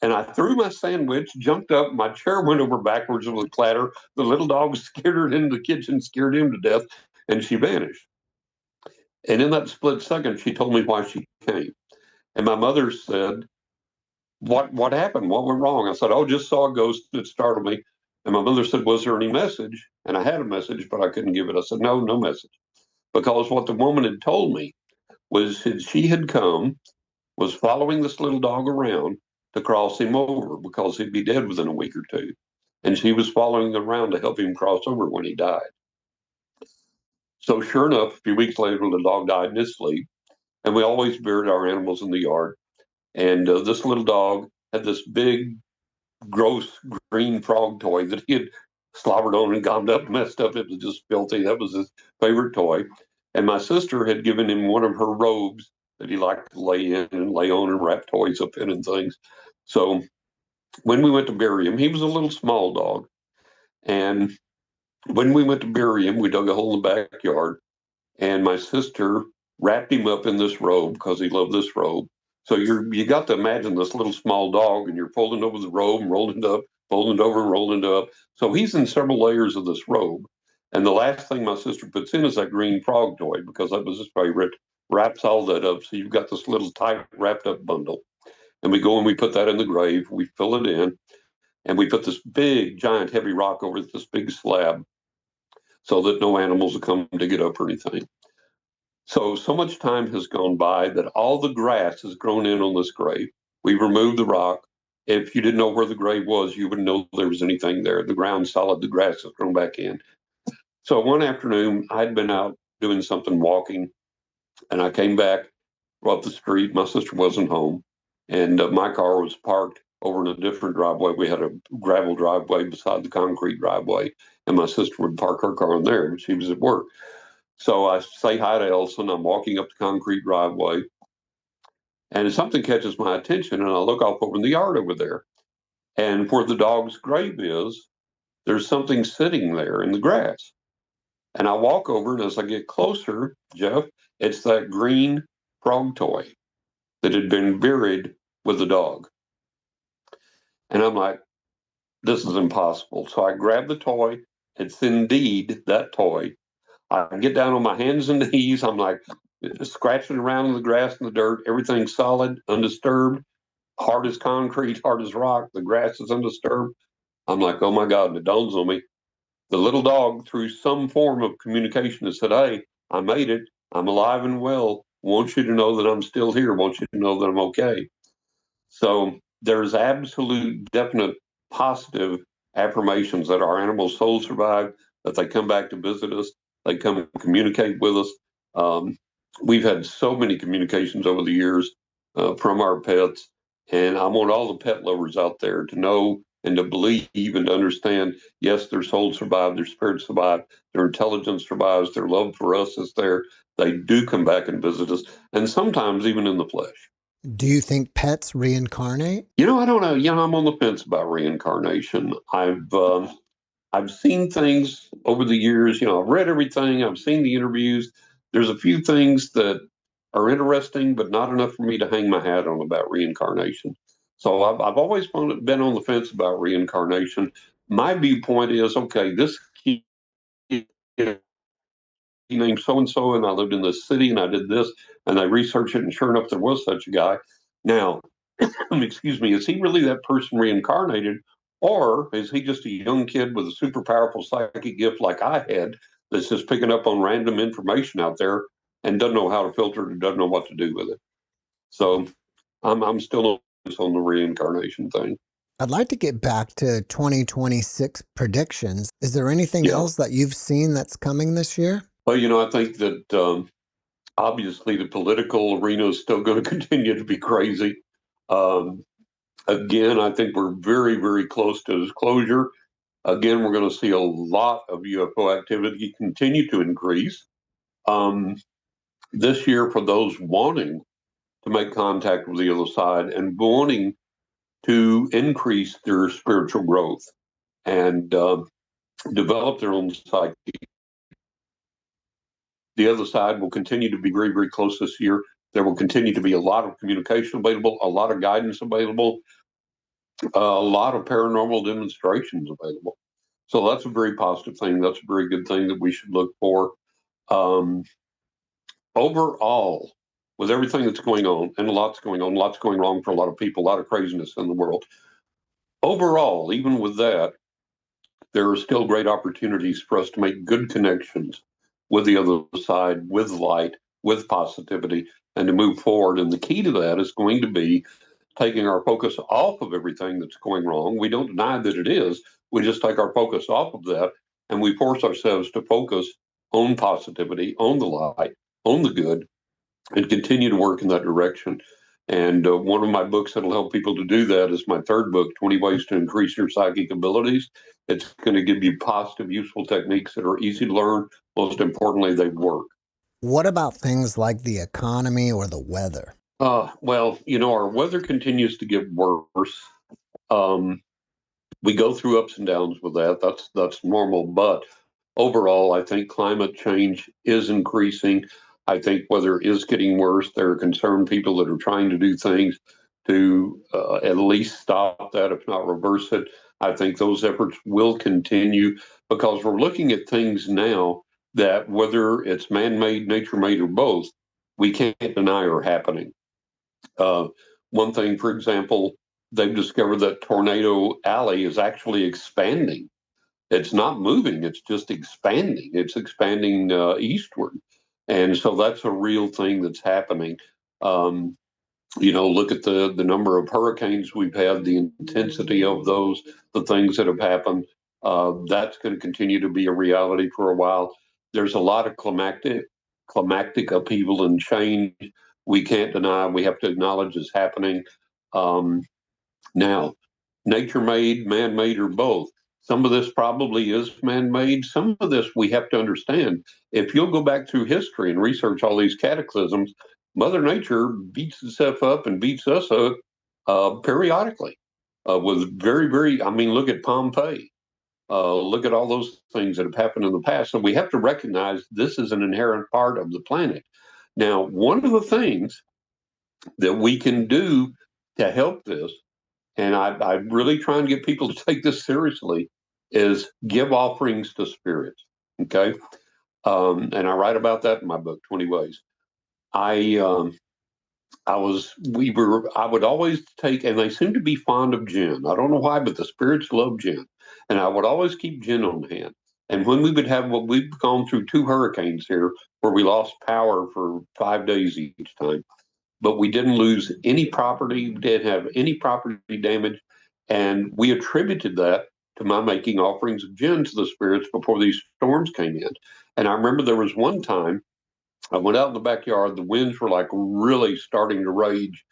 And I threw my sandwich, jumped up, my chair went over backwards with a clatter. The little dog scared her into the kitchen, scared him to death, and she vanished. And in that split second, she told me why she came. And my mother said, what happened? What went wrong? I said, oh, just saw a ghost that startled me. And my mother said, was there any message? And I had a message, but I couldn't give it. I said, no, no message. Because what the woman had told me was that she had come, was following this little dog around to cross him over because he'd be dead within a week or two. And she was following him around to help him cross over when he died. So sure enough, a few weeks later, the dog died in his sleep. And we always buried our animals in the yard. And this little dog had this big, gross green frog toy that he had slobbered on and gummed up, messed up. It was just filthy. That was his favorite toy. And my sister had given him one of her robes that he liked to lay in and lay on and wrap toys up in and things. So when we went to bury him, he was a little small dog. And when we went to bury him, we dug a hole in the backyard. And my sister wrapped him up in this robe because he loved this robe. So you got to imagine this little small dog, and you're folding over the robe and rolling it up, folding it over and rolling it up. So he's in several layers of this robe. And the last thing my sister puts in is that green frog toy because that was his favorite. Wraps all that up. So you've got this little tight wrapped up bundle. And we go and we put that in the grave. We fill it in. And we put this big, giant, heavy rock over this big slab so that no animals will come to get up or anything. So much time has gone by that all the grass has grown in on this grave. We've removed the rock. If you didn't know where the grave was, you wouldn't know there was anything there. The ground's solid, the grass has grown back in. So one afternoon, I'd been out doing something, walking, and I came back up the street. My sister wasn't home, and my car was parked over in a different driveway. We had a gravel driveway beside the concrete driveway, and my sister would park her car in there, but she was at work. So I say hi to Elson. I'm walking up the concrete driveway, and something catches my attention, and I look off over in the yard over there. And where the dog's grave is, there's something sitting there in the grass. And I walk over, and as I get closer, Jeff, it's that green frog toy that had been buried with the dog. And I'm like, this is impossible. So I grab the toy. It's indeed that toy. I get down on my hands and knees. I'm like scratching around in the grass and the dirt. Everything's solid, undisturbed, hard as concrete, hard as rock. The grass is undisturbed. I'm like, oh my God, and it dawns on me. The little dog, through some form of communication, has said, hey, I made it. I'm alive and well. Want you to know that I'm still here. Want you to know that I'm okay. So there's absolute, definite, positive affirmations that our animal souls survive, that they come back to visit us, they come and communicate with us. We've had so many communications over the years from our pets, and I want all the pet lovers out there to know and to believe and to understand, yes, their souls survive, their spirits survive, their intelligence survives, their love for us is there. They do come back and visit us, and sometimes even in the flesh. Do you think pets reincarnate? I don't know. I'm on the fence about reincarnation. I've seen things over the years. I've read everything. I've seen the interviews. There's a few things that are interesting, but not enough for me to hang my hat on about reincarnation. So I've always been on the fence about reincarnation. My viewpoint is, okay, this kid named so and so, and I lived in this city, and I did this, and I researched it, and sure enough, there was such a guy. Now, excuse me, is he really that person reincarnated? Or is he just a young kid with a super powerful psychic gift like I had that's just picking up on random information out there and doesn't know how to filter it or doesn't know what to do with it? So I'm still on the reincarnation thing. I'd like to get back to 2026 predictions. Is there anything else that you've seen that's coming this year? Well, I think that obviously the political arena is still going to continue to be crazy. Again, I think we're very, very close to disclosure. Again, we're going to see a lot of UFO activity continue to increase. This year, for those wanting to make contact with the other side and wanting to increase their spiritual growth, and develop their own psyche. The other side will continue to be very, very close this year. There will continue to be a lot of communication available, a lot of guidance available, a lot of paranormal demonstrations available. So that's a very positive thing. That's a very good thing that we should look for. Overall, with everything that's going on, and lots going on, lots going wrong for a lot of people, a lot of craziness in the world. Overall, even with that, there are still great opportunities for us to make good connections with the other side, with light, with positivity, and to move forward. And the key to that is going to be taking our focus off of everything that's going wrong. We don't deny that it is. We just take our focus off of that, and we force ourselves to focus on positivity, on the light, on the good, and continue to work in that direction. And one of my books that'll help people to do that is my third book, 20 Ways to Increase Your Psychic Abilities. It's going to give you positive, useful techniques that are easy to learn. Most importantly, they work. What about things like the economy or the weather? Well, our weather continues to get worse. We go through ups and downs with that. That's normal. But overall, I think climate change is increasing. I think weather is getting worse. There are concerned people that are trying to do things to at least stop that, if not reverse it. I think those efforts will continue because we're looking at things now that, whether it's man-made, nature-made, or both, we can't deny are happening. One thing, for example, they've discovered that Tornado Alley is actually expanding. It's not moving, it's just expanding. It's expanding eastward. And so that's a real thing that's happening. Look at the number of hurricanes we've had, the intensity of those, the things that have happened. That's going to continue to be a reality for a while. There's a lot of climactic upheaval and change we can't deny. We have to acknowledge is happening. Now, nature-made, man-made, or both. Some of this probably is man-made. Some of this we have to understand. If you'll go back through history and research all these cataclysms, Mother Nature beats itself up and beats us up periodically with very, very, look at Pompeii. Look at all those things that have happened in the past. So we have to recognize this is an inherent part of the planet. Now, one of the things that we can do to help this, and I really try and get people to take this seriously, is give offerings to spirits. Okay. And I write about that in my book, 20 Ways. I would always take, and they seem to be fond of gin. I don't know why, but the spirits love gin. And I would always keep gin on hand. And when we would have, what we've gone through 2 hurricanes here where we lost power for 5 days each time, but we didn't lose any property, didn't have any property damage. And we attributed that to my making offerings of gin to the spirits before these storms came in. And I remember there was one time I went out in the backyard, the winds were like really starting to rage.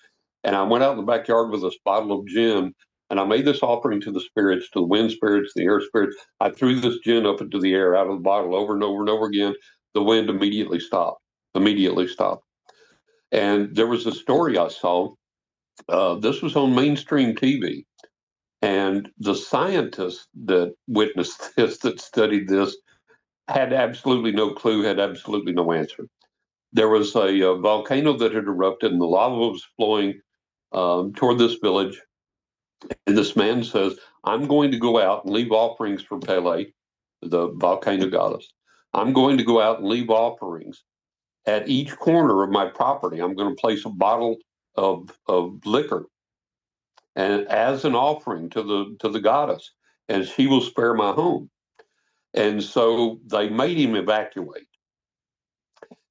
And I went out in the backyard with this bottle of gin, and I made this offering to the spirits, to the wind spirits, the air spirits. I threw this gin up into the air out of the bottle over and over and over again. The wind immediately stopped. And there was a story I saw. This was on mainstream TV. And the scientists that witnessed this, that studied this, had absolutely no clue, had absolutely no answer. There was a volcano that had erupted, and the lava was flowing toward this village. And this man says, I'm going to go out and leave offerings for Pele, the volcano goddess. I'm going to go out and leave offerings at each corner of my property. I'm going to place a bottle of liquor and as an offering to the goddess, and she will spare my home. And so they made him evacuate.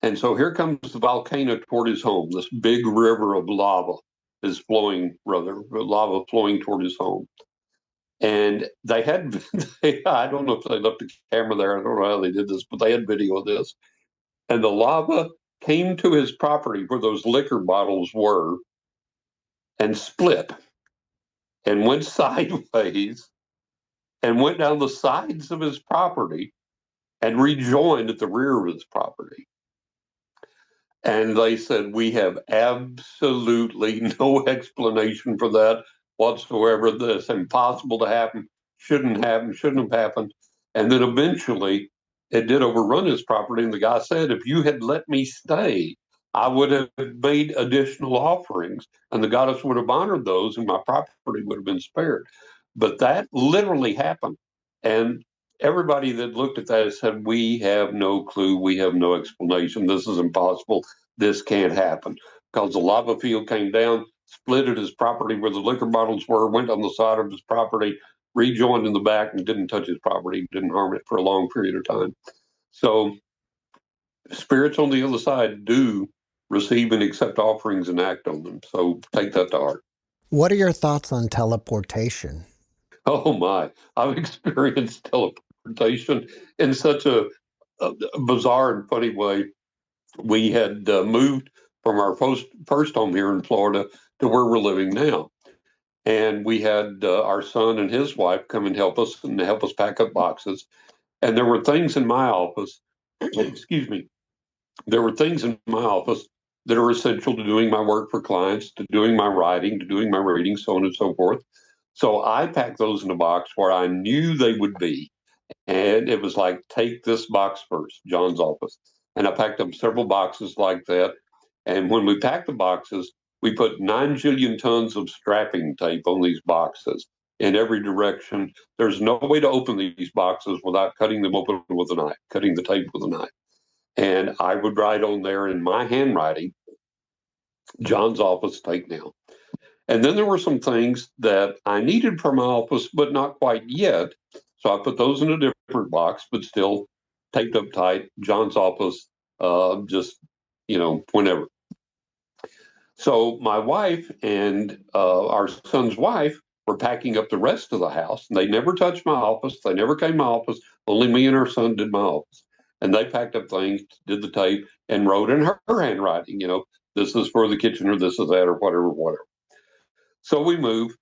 And so here comes the volcano toward his home. This big river of lava is flowing, lava flowing toward his home. And they had, I don't know if they left the camera there. I don't know how they did this, but they had video of this. And the lava came to his property where those liquor bottles were and split and went sideways and went down the sides of his property and rejoined at the rear of his property. And they said, we have absolutely no explanation for that whatsoever. This impossible to happen. shouldn't happen, shouldn't have happened. And then eventually it did overrun his property. And the guy said, if you had let me stay, I would have made additional offerings and the goddess would have honored those and my property would have been spared. But that literally happened. And everybody that looked at that said, we have no clue. We have no explanation. This is impossible. This can't happen. Because the lava field came down, split at his property where the liquor bottles were, went on the side of his property, rejoined in the back, and didn't touch his property, didn't harm it for a long period of time. So spirits on the other side do receive and accept offerings and act on them. So take that to heart. What are your thoughts on teleportation? Oh my, I've experienced teleportation in such a bizarre and funny way. We had moved from our first home here in Florida to where we're living now. And we had our son and his wife come and help us pack up boxes. And there were things in my office, excuse me, there were things in my office that are essential to doing my work for clients, to doing my writing, to doing my reading, so on and so forth. So I packed those in a box where I knew they would be. And it was like, take this box first, John's office. And I packed up several boxes like that. And when we packed the boxes, we put 9 jillion tons of strapping tape on these boxes in every direction. There's no way to open these boxes without cutting them open with a knife, cutting the tape with a knife. And I would write on there in my handwriting, John's office, take now. And then there were some things that I needed for my office, but not quite yet. So I put those in a different box, but still taped up tight. John's office, just, whenever. So my wife and our son's wife were packing up the rest of the house. And they never touched my office. They never came to my office. Only me and our son did my office. And they packed up things, did the tape, and wrote in her handwriting, this is for the kitchen or this is that or whatever. So we move.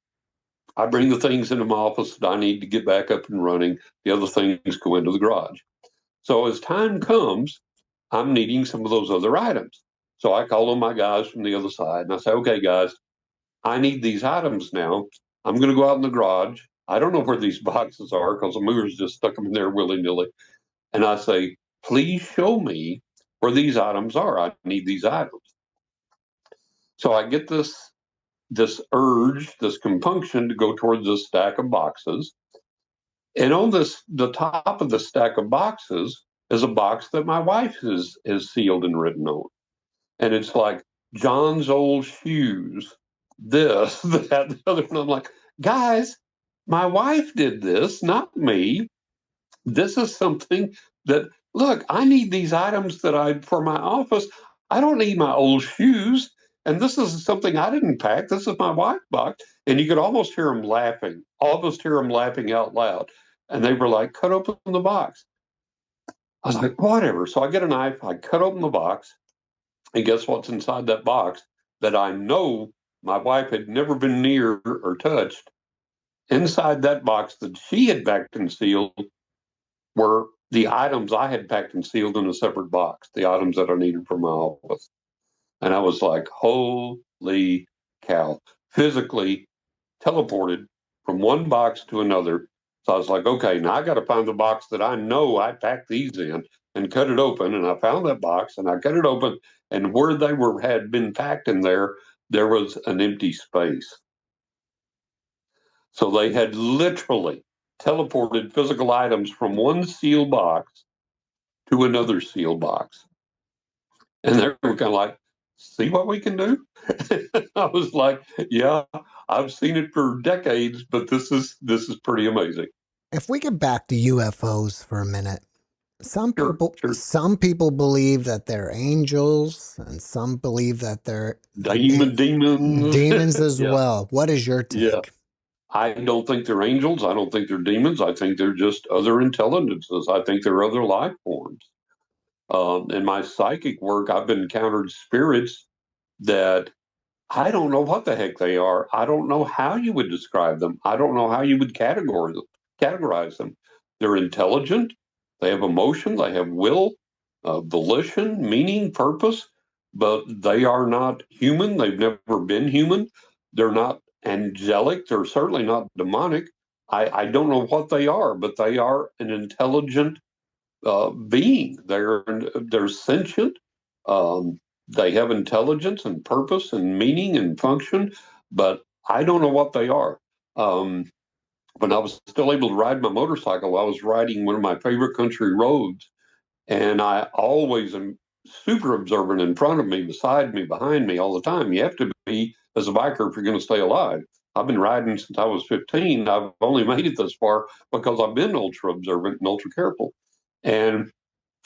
I bring the things into my office that I need to get back up and running. The other things go into the garage. So as time comes, I'm needing some of those other items. So I call on my guys from the other side and I say, okay, guys, I need these items now. I'm going to go out in the garage. I don't know where these boxes are because the movers just stuck them in there willy-nilly. And I say, please show me where these items are. I need these items. So I get this urge, this compunction to go towards this stack of boxes. And on the top of the stack of boxes is a box that my wife has sealed and written on. And it's like John's old shoes, this, that, the other. And I'm like, guys, my wife did this, not me. This is something that, look, I need these items for my office. I don't need my old shoes. And this is something I didn't pack. This is my wife's box. And you could almost hear them laughing, almost hear them laughing out loud. And they were like, cut open the box. I was like, whatever. So I get a knife, I cut open the box. And guess what's inside that box that I know my wife had never been near or touched? Inside that box that she had packed and sealed were the items I had packed and sealed in a separate box, the items that I needed for my office. And I was like, holy cow, physically teleported from one box to another. So I was like, okay, now I got to find the box that I know I packed these in and cut it open. And I found that box and I cut it open. And where they had been packed in there was an empty space. So they had literally teleported physical items from one sealed box to another sealed box. And they were kind of like, see what we can do? I was like, yeah, I've seen it for decades, but this is pretty amazing. If we get back to UFOs for a minute, some Sure. people believe that they're angels, and some believe that they're demons as yeah. well. What is your take? Yeah. I don't think they're angels. I don't think they're demons. I think they're just other intelligences. I think they're other life forms. In my psychic work, I've encountered spirits that I don't know what the heck they are. I don't know how you would describe them. I don't know how you would categorize them. They're intelligent. They have emotion. They have will, volition, meaning, purpose, but they are not human. They've never been human. They're not angelic. They're certainly not demonic. I don't know what they are, but they are an intelligent being. They're sentient. They have intelligence and purpose and meaning and function, but I don't know what they are. When I was still able to ride my motorcycle, I was riding one of my favorite country roads, and I always am super observant in front of me, beside me, behind me all the time. You have to be as a biker if you're going to stay alive. I've been riding since I was 15. I've only made it this far because I've been ultra observant and ultra careful. And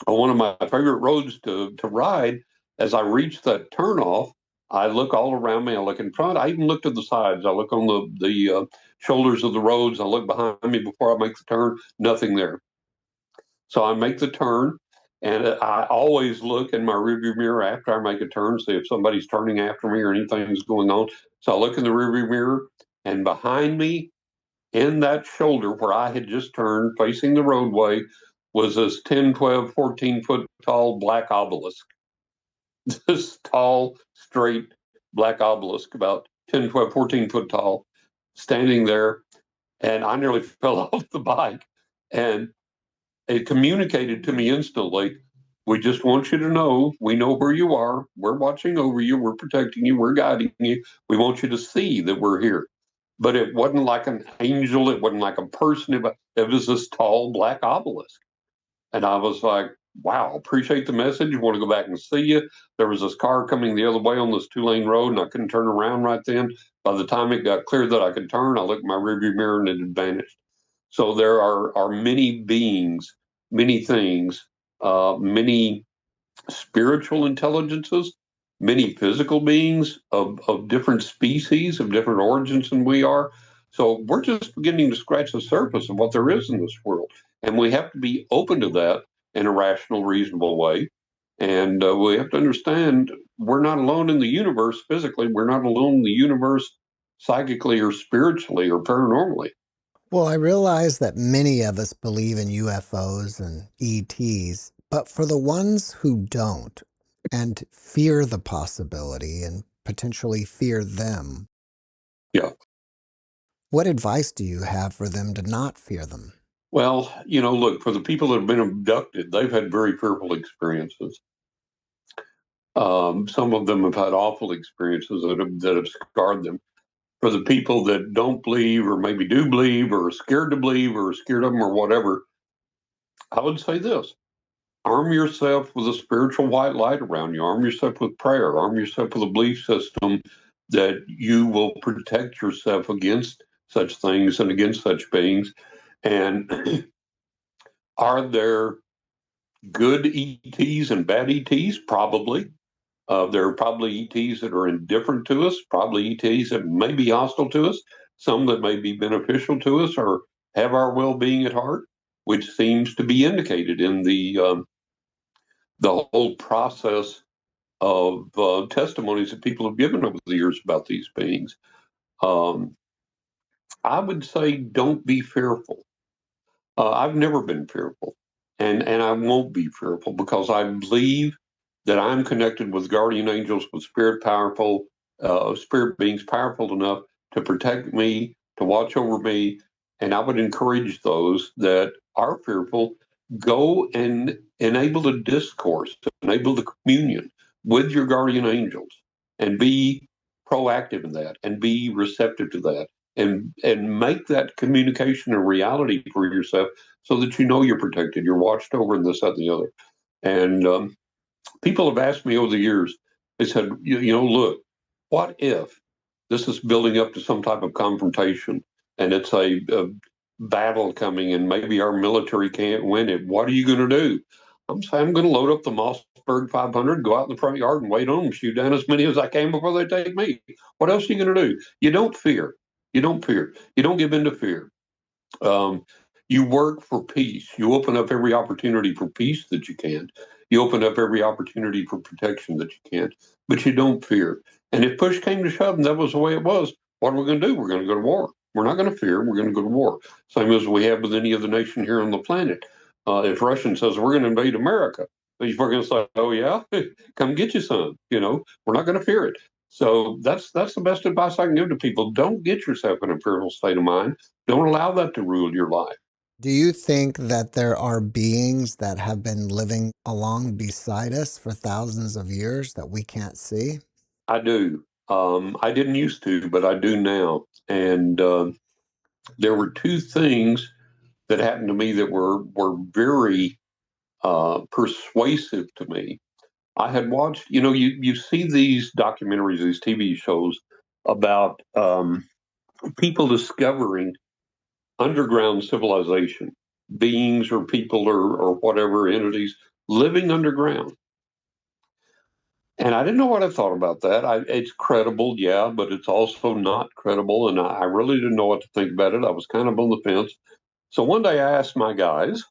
on one of my favorite roads to ride, as I reach that turnoff, I look all around me. I look in front. I even look to the sides. I look on the shoulders of the roads. I look behind me before I make the turn. Nothing there. So I make the turn, and I always look in my rearview mirror after I make a turn, see if somebody's turning after me or anything's going on. So I look in the rearview mirror, and behind me, in that shoulder where I had just turned, facing the roadway, was this 10, 12, 14-foot tall black obelisk. This tall, straight black obelisk, about 10, 12, 14-foot tall, standing there. And I nearly fell off the bike. And it communicated to me instantly, we just want you to know, we know where you are. We're watching over you. We're protecting you. We're guiding you. We want you to see that we're here. But it wasn't like an angel. It wasn't like a person. It was this tall black obelisk. And I was like, wow, appreciate the message. Want to go back and see you. There was this car coming the other way on this 2-lane road, and I couldn't turn around right then. By the time it got clear that I could turn, I looked in my rearview mirror and it had vanished. So there are many beings, many things, many spiritual intelligences, many physical beings of different species, of different origins than we are. So we're just beginning to scratch the surface of what there is in this world. And we have to be open to that in a rational, reasonable way. And we have to understand we're not alone in the universe physically. We're not alone in the universe psychically or spiritually or paranormally. Well, I realize that many of us believe in UFOs and ETs, but for the ones who don't and fear the possibility and potentially fear them, Yeah. what advice do you have for them to not fear them? Well, look, for the people that have been abducted, they've had very fearful experiences. Some of them have had awful experiences that have scarred them. For the people that don't believe, or maybe do believe, or are scared to believe, or are scared of them, or whatever, I would say this: arm yourself with a spiritual white light around you. Arm yourself with prayer. Arm yourself with a belief system that you will protect yourself against such things and against such beings. And are there good ETs and bad ETs? Probably. There are probably ETs that are indifferent to us, probably ETs that may be hostile to us, some that may be beneficial to us or have our well-being at heart, which seems to be indicated in the whole process of testimonies that people have given over the years about these beings. I would say don't be fearful. I've never been fearful, and I won't be fearful because I believe that I'm connected with guardian angels, with spirit beings powerful enough to protect me, to watch over me, and I would encourage those that are fearful, go and enable the discourse, to enable the communion with your guardian angels, and be proactive in that, and be receptive to that, and make that communication a reality for yourself, so that you know you're protected, you're watched over, and this, that, and the other. And people have asked me over the years, they said, look, what if this is building up to some type of confrontation, and it's a battle coming, and maybe our military can't win it? What are you going to do? I'm saying I'm going to load up the Mossberg 500, go out in the front yard and wait on them, shoot down as many as I can before they take me. What else are you going to do? You don't fear. You don't fear. You don't give in to fear. You work for peace. You open up every opportunity for peace that you can. You open up every opportunity for protection that you can, but you don't fear. And if push came to shove and that was the way it was, what are we going to do? We're going to go to war. We're not going to fear. We're going to go to war. Same as we have with any other nation here on the planet. If Russia says we're going to invade America, we're going to say, oh, yeah, come get you some. We're not going to fear it. So that's the best advice I can give to people. Don't get yourself in a fearful state of mind. Don't allow that to rule your life. Do you think that there are beings that have been living along beside us for thousands of years that we can't see? I do. I didn't used to, but I do now. And there were two things that happened to me that were very persuasive to me. I had watched, you see these documentaries, these TV shows about people discovering underground civilization, beings or people or whatever entities living underground. And I didn't know what I thought about that. It's credible, yeah, but it's also not credible. And I really didn't know what to think about it. I was kind of on the fence. So one day I asked my guys,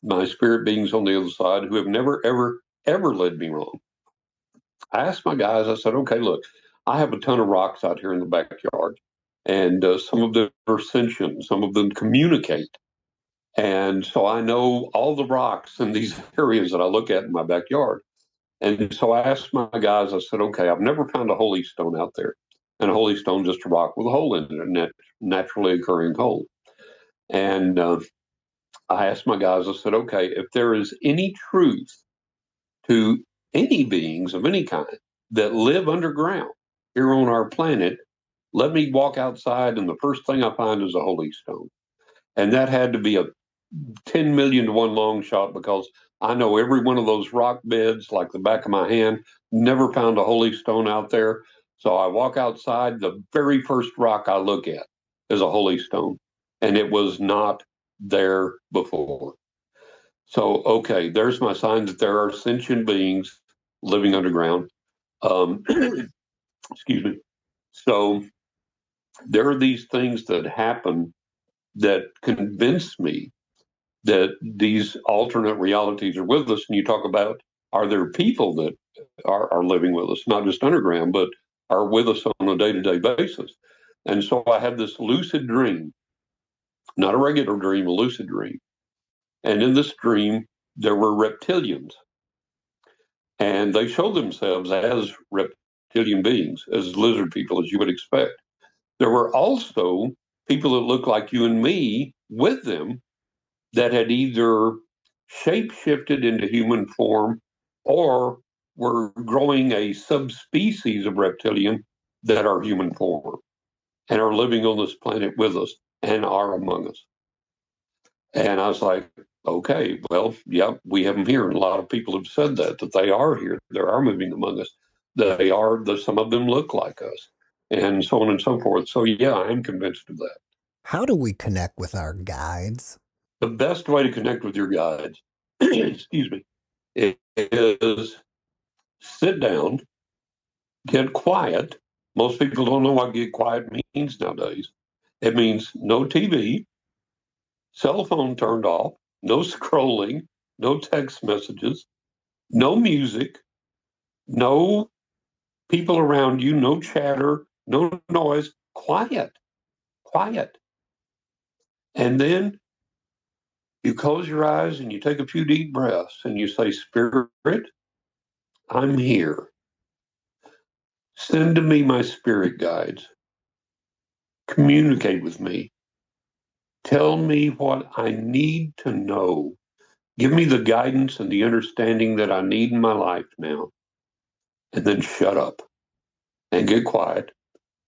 my spirit beings on the other side, who have never, ever, ever led me wrong. I asked my guys, I said, okay, look, I have a ton of rocks out here in the backyard, and some of them are sentient, some of them communicate. And so I know all the rocks in these areas that I look at in my backyard. And so I asked my guys, I said, okay, I've never found a holy stone out there. And a holy stone just a rock with a hole in it, a naturally occurring hole. And I asked my guys, I said, okay, if there is any truth to any beings of any kind that live underground here on our planet, let me walk outside and the first thing I find is a holy stone. And that had to be a 10 million to one long shot because I know every one of those rock beds like the back of my hand, never found a holy stone out there. So I walk outside, the very first rock I look at is a holy stone, and it was not there before. So, okay, there's my sign that there are sentient beings living underground. Um, excuse me. So there are these things that happen that convince me that these alternate realities are with us. And you talk about, are there people that are living with us, not just underground, but are with us on a day-to-day basis? And so I had this lucid dream, not a regular dream, a lucid dream. And in this dream, there were reptilians, and they showed themselves as reptilian beings, as lizard people, as you would expect. There were also people that looked like you and me with them that had either shape shifted into human form or were growing a subspecies of reptilian that are human form and are living on this planet with us and are among us. And I was like, okay, well, yeah, we have them here. And a lot of people have said that they are here. They are moving among us. Some of them look like us, and so on and so forth. So, yeah, I am convinced of that. How do we connect with our guides? The best way to connect with your guides, excuse me, is sit down, get quiet. Most people don't know what get quiet means nowadays. It means no TV, cell phone turned off, no scrolling, no text messages, no music, no people around you, no chatter, no noise, quiet, quiet. And then you close your eyes and you take a few deep breaths and you say, Spirit, I'm here. Send to me my spirit guides. Communicate with me. Tell me what I need to know. Give me the guidance and the understanding that I need in my life now. And then shut up and get quiet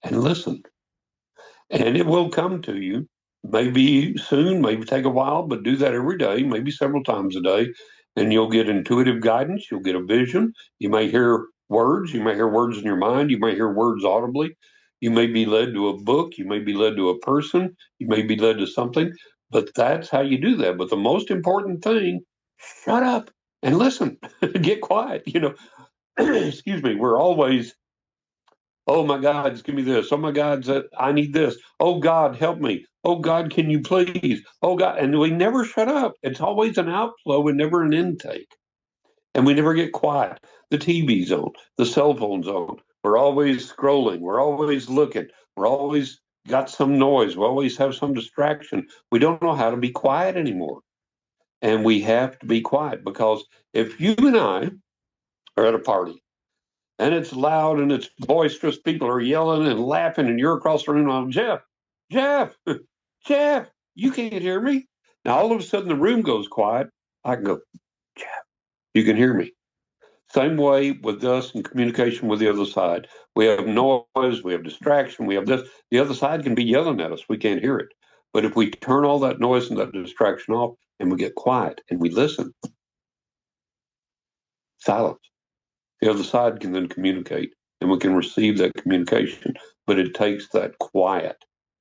and listen. And it will come to you. Maybe soon, maybe take a while, but do that every day, maybe several times a day. And you'll get intuitive guidance. You'll get a vision. You may hear words. You may hear words in your mind. You may hear words audibly. You may be led to a book. You may be led to a person. You may be led to something. But that's how you do that. But the most important thing, shut up and listen. Get quiet. Excuse me. We're always, oh my God, give me this. Oh my God, I need this. Oh God, help me. Oh God, can you please? Oh God. And we never shut up. It's always an outflow and never an intake. And we never get quiet. The TV's on, the cell phone's on. We're always scrolling. We're always looking. We're always got some noise. We always have some distraction. We don't know how to be quiet anymore. And we have to be quiet because if you and I are at a party and it's loud and it's boisterous. People are yelling and laughing, and you're across the room. I'm Jeff, Jeff, you can't hear me. Now all of a sudden the room goes quiet. I can go, Jeff, you can hear me. Same way with us in communication with the other side. We have noise, we have distraction, we have this. The other side can be yelling at us. We can't hear it. But if we turn all that noise and that distraction off and we get quiet and we listen, silence, the other side can then communicate and we can receive that communication. But it takes that quiet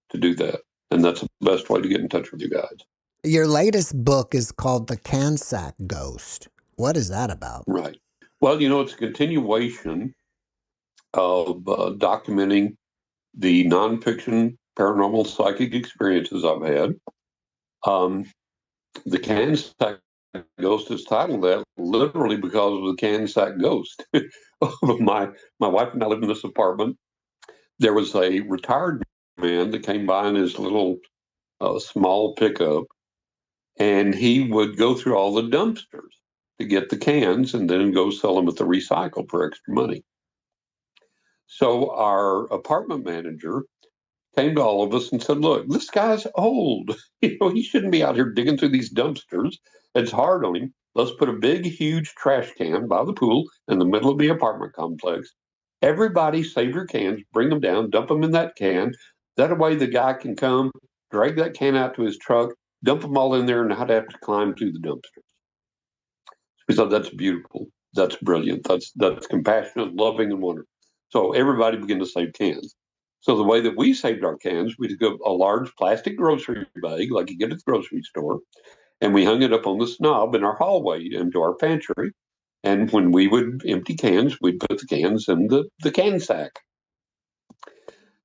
to do that. And that's the best way to get in touch with you guys. Your latest book is called The Cansack Ghost. What is that about? Right. Well, it's a continuation of documenting the nonfiction paranormal psychic experiences I've had. The Cansack Ghost is titled that literally because of the Cansack Ghost. my wife and I live in this apartment. There was a retired man that came by in his little small pickup, and he would go through all the dumpsters to get the cans and then go sell them at the recycle for extra money. So our apartment manager came to all of us and said, look, this guy's old. He shouldn't be out here digging through these dumpsters. It's hard on him. Let's put a big, huge trash can by the pool in the middle of the apartment complex. Everybody save your cans, bring them down, dump them in that can. That way the guy can come, drag that can out to his truck, dump them all in there, and not have to climb through the dumpsters. We thought that's beautiful. That's brilliant. That's compassionate, loving, and wonderful. So everybody began to save cans. So the way that we saved our cans, we took a large plastic grocery bag, like you get at the grocery store, and we hung it up on the snob in our hallway into our pantry. And when we would empty cans, we'd put the cans in the can sack.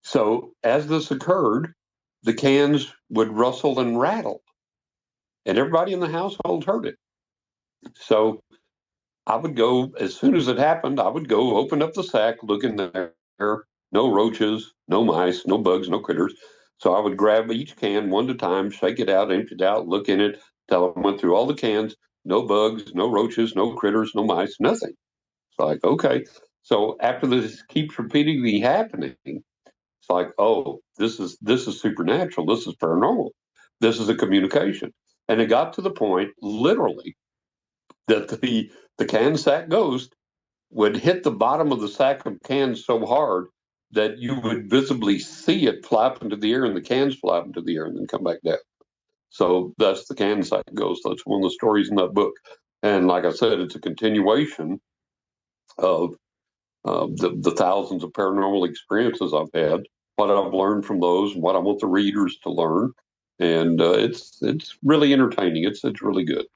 So as this occurred, the cans would rustle and rattle, and everybody in the household heard it. So I would go, as soon as it happened, I would go open up the sack, look in there, no roaches, no mice, no bugs, no critters. So I would grab each can one at a time, shake it out, empty it out, look in it, till I went through all the cans, no bugs, no roaches, no critters, no mice, nothing. It's like, okay. So after this keeps repeatedly happening, it's like, oh, this is supernatural. This is paranormal. This is a communication. And it got to the point, literally, that the can sack ghost would hit the bottom of the sack of cans so hard that you would visibly see it fly up into the air and the cans fly up into the air and then come back down. So that's the can sack ghost. That's one of the stories in that book. And like I said, it's a continuation of the thousands of paranormal experiences I've had, what I've learned from those, and what I want the readers to learn. And it's really entertaining. It's really good.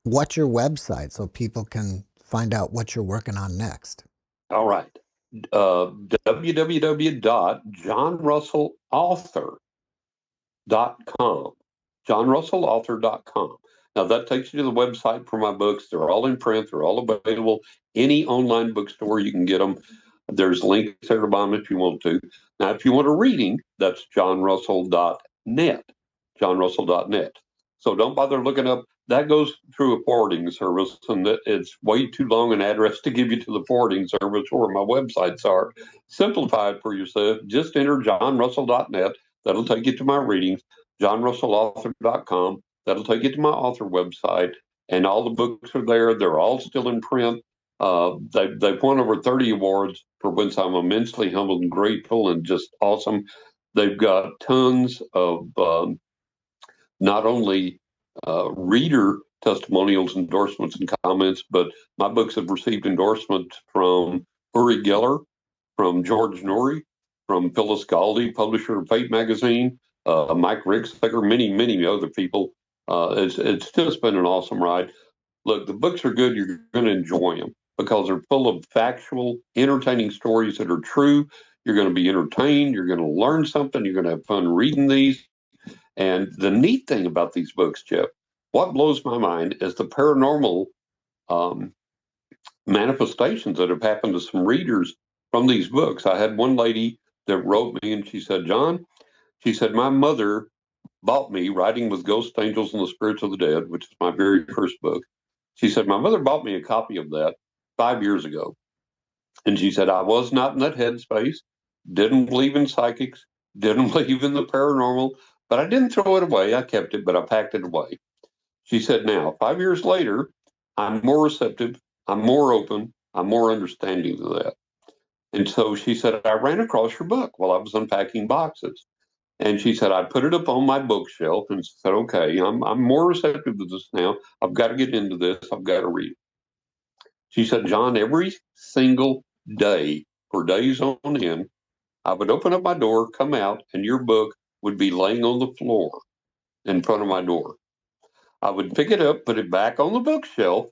What's your website so people can find out what you're working on next? All right. www.johnrussellauthor.com. johnrussellauthor.com. Now, that takes you to the website for my books. They're all in print. They're all available. Any online bookstore, you can get them. There's links there to buy them if you want to. Now, if you want a reading, that's johnrussell.net. johnrussell.net. So don't bother looking up. That goes through a forwarding service, and it's way too long an address to give you to the forwarding service where my websites are. Simplify it for yourself. Just enter johnrussell.net. That'll take you to my readings. johnrussellauthor.com. That'll take you to my author website, and all the books are there. They're all still in print. They've won over 30 awards, for which I'm immensely humbled and grateful, and just awesome. They've got tons of not only reader testimonials, endorsements, and comments, but my books have received endorsements from Uri Geller, from George Norrie, from Phyllis Galdi, publisher of Fate magazine, Mike Ricksecker, many other people. It's just been an awesome ride. Look, the books are good. You're going to enjoy them because they're full of factual, entertaining stories that are true. You're going to be entertained. You're going to learn something. You're going to have fun reading these. And the neat thing about these books, Jeff, what blows my mind is the paranormal manifestations that have happened to some readers from these books. I had one lady that wrote me and she said, John, she said, my mother bought me Writing with Ghost Angels and the Spirits of the Dead, which is my very first book. She said, my mother bought me a copy of that 5 years ago. And she said, I was not in that headspace, didn't believe in psychics, didn't believe in the paranormal, but I didn't throw it away. I kept it, but I packed it away. She said, now, 5 years later, I'm more receptive, I'm more open, I'm more understanding of that. And so she said, I ran across your book while I was unpacking boxes. And she said, I put it up on my bookshelf and said, okay, I'm more receptive to this now. I've got to get into this. I've got to read. She said, John, every single day for days on end, I would open up my door, come out, and your book would be laying on the floor in front of my door. I would pick it up, put it back on the bookshelf.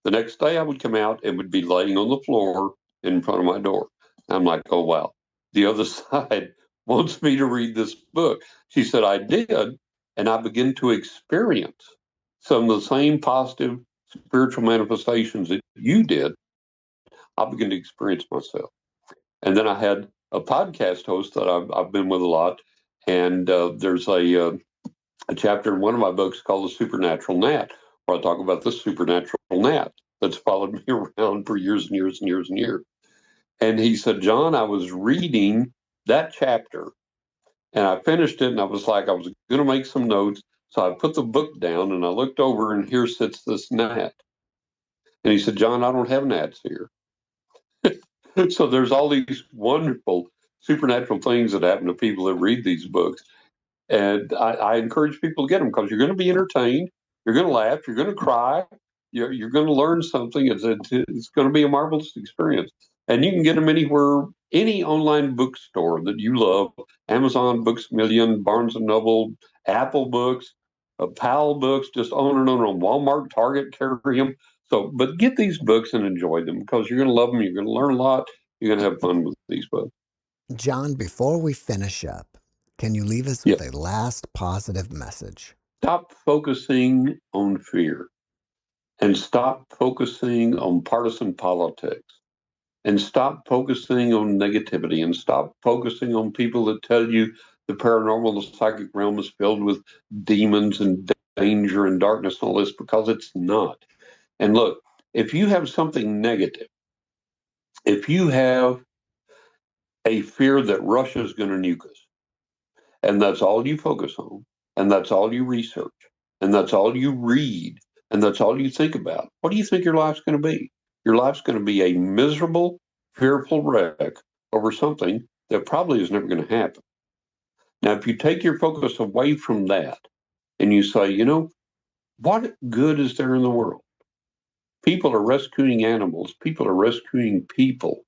The next day I would come out, it would be laying on the floor in front of my door. I'm like, oh, wow. The other side wants me to read this book. She said, I did. And I began to experience some of the same positive spiritual manifestations that you did. I began to experience myself. And then I had a podcast host that I've been with a lot. And there's a chapter in one of my books called The Supernatural Gnat, where I talk about the supernatural gnat that's followed me around for years and years and years and years. And he said, John, I was reading that chapter and I finished it and I was like, I was going to make some notes. So I put the book down and I looked over and here sits this gnat. And he said, John, I don't have gnats here. So there's all these wonderful supernatural things that happen to people that read these books. And I encourage people to get them because you're going to be entertained. You're going to laugh. You're going to cry. You're going to learn something. It's going to be a marvelous experience. And you can get them anywhere, any online bookstore that you love. Amazon, Books A Million, Barnes & Noble, Apple Books, Powell Books, just on and on. Walmart, Target carry them. So, but get these books and enjoy them because you're going to love them. You're going to learn a lot. You're going to have fun with these books. John, before we finish up, can you leave us with a last positive message? Stop focusing on fear and stop focusing on partisan politics and stop focusing on negativity and stop focusing on people that tell you the paranormal, the psychic realm is filled with demons and danger and darkness and all this because it's not. And look, if you have something negative, if you have a fear that Russia is going to nuke us, and that's all you focus on, and that's all you research, and that's all you read, and that's all you think about, what do you think your life's going to be? Your life's going to be a miserable, fearful wreck over something that probably is never going to happen. Now, if you take your focus away from that and you say, you know, what good is there in the world? People are rescuing animals. People are rescuing people.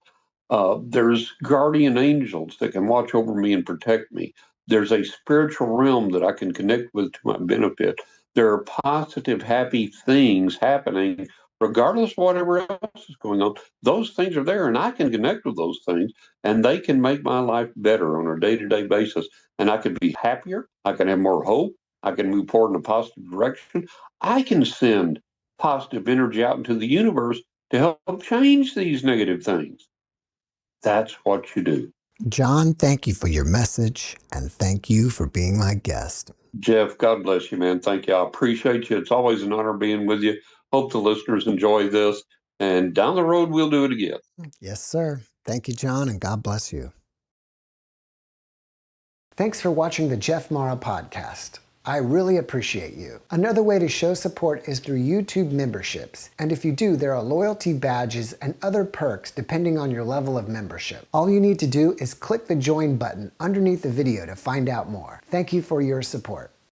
There's guardian angels that can watch over me and protect me. There's a spiritual realm that I can connect with to my benefit. There are positive, happy things happening, regardless of whatever else is going on. Those things are there, and I can connect with those things, and they can make my life better on a day-to-day basis. And I can be happier. I can have more hope. I can move forward in a positive direction. I can send positive energy out into the universe to help change these negative things. That's what you do. John, thank you for your message, and thank you for being my guest. Jeff, God bless you, man. Thank you. I appreciate you. It's always an honor being with you. Hope the listeners enjoy this. And down the road, we'll do it again. Yes, sir. Thank you, John, and God bless you. Thanks for watching the JeffMara podcast. I really appreciate you. Another way to show support is through YouTube memberships. And if you do, there are loyalty badges and other perks depending on your level of membership. All you need to do is click the join button underneath the video to find out more. Thank you for your support.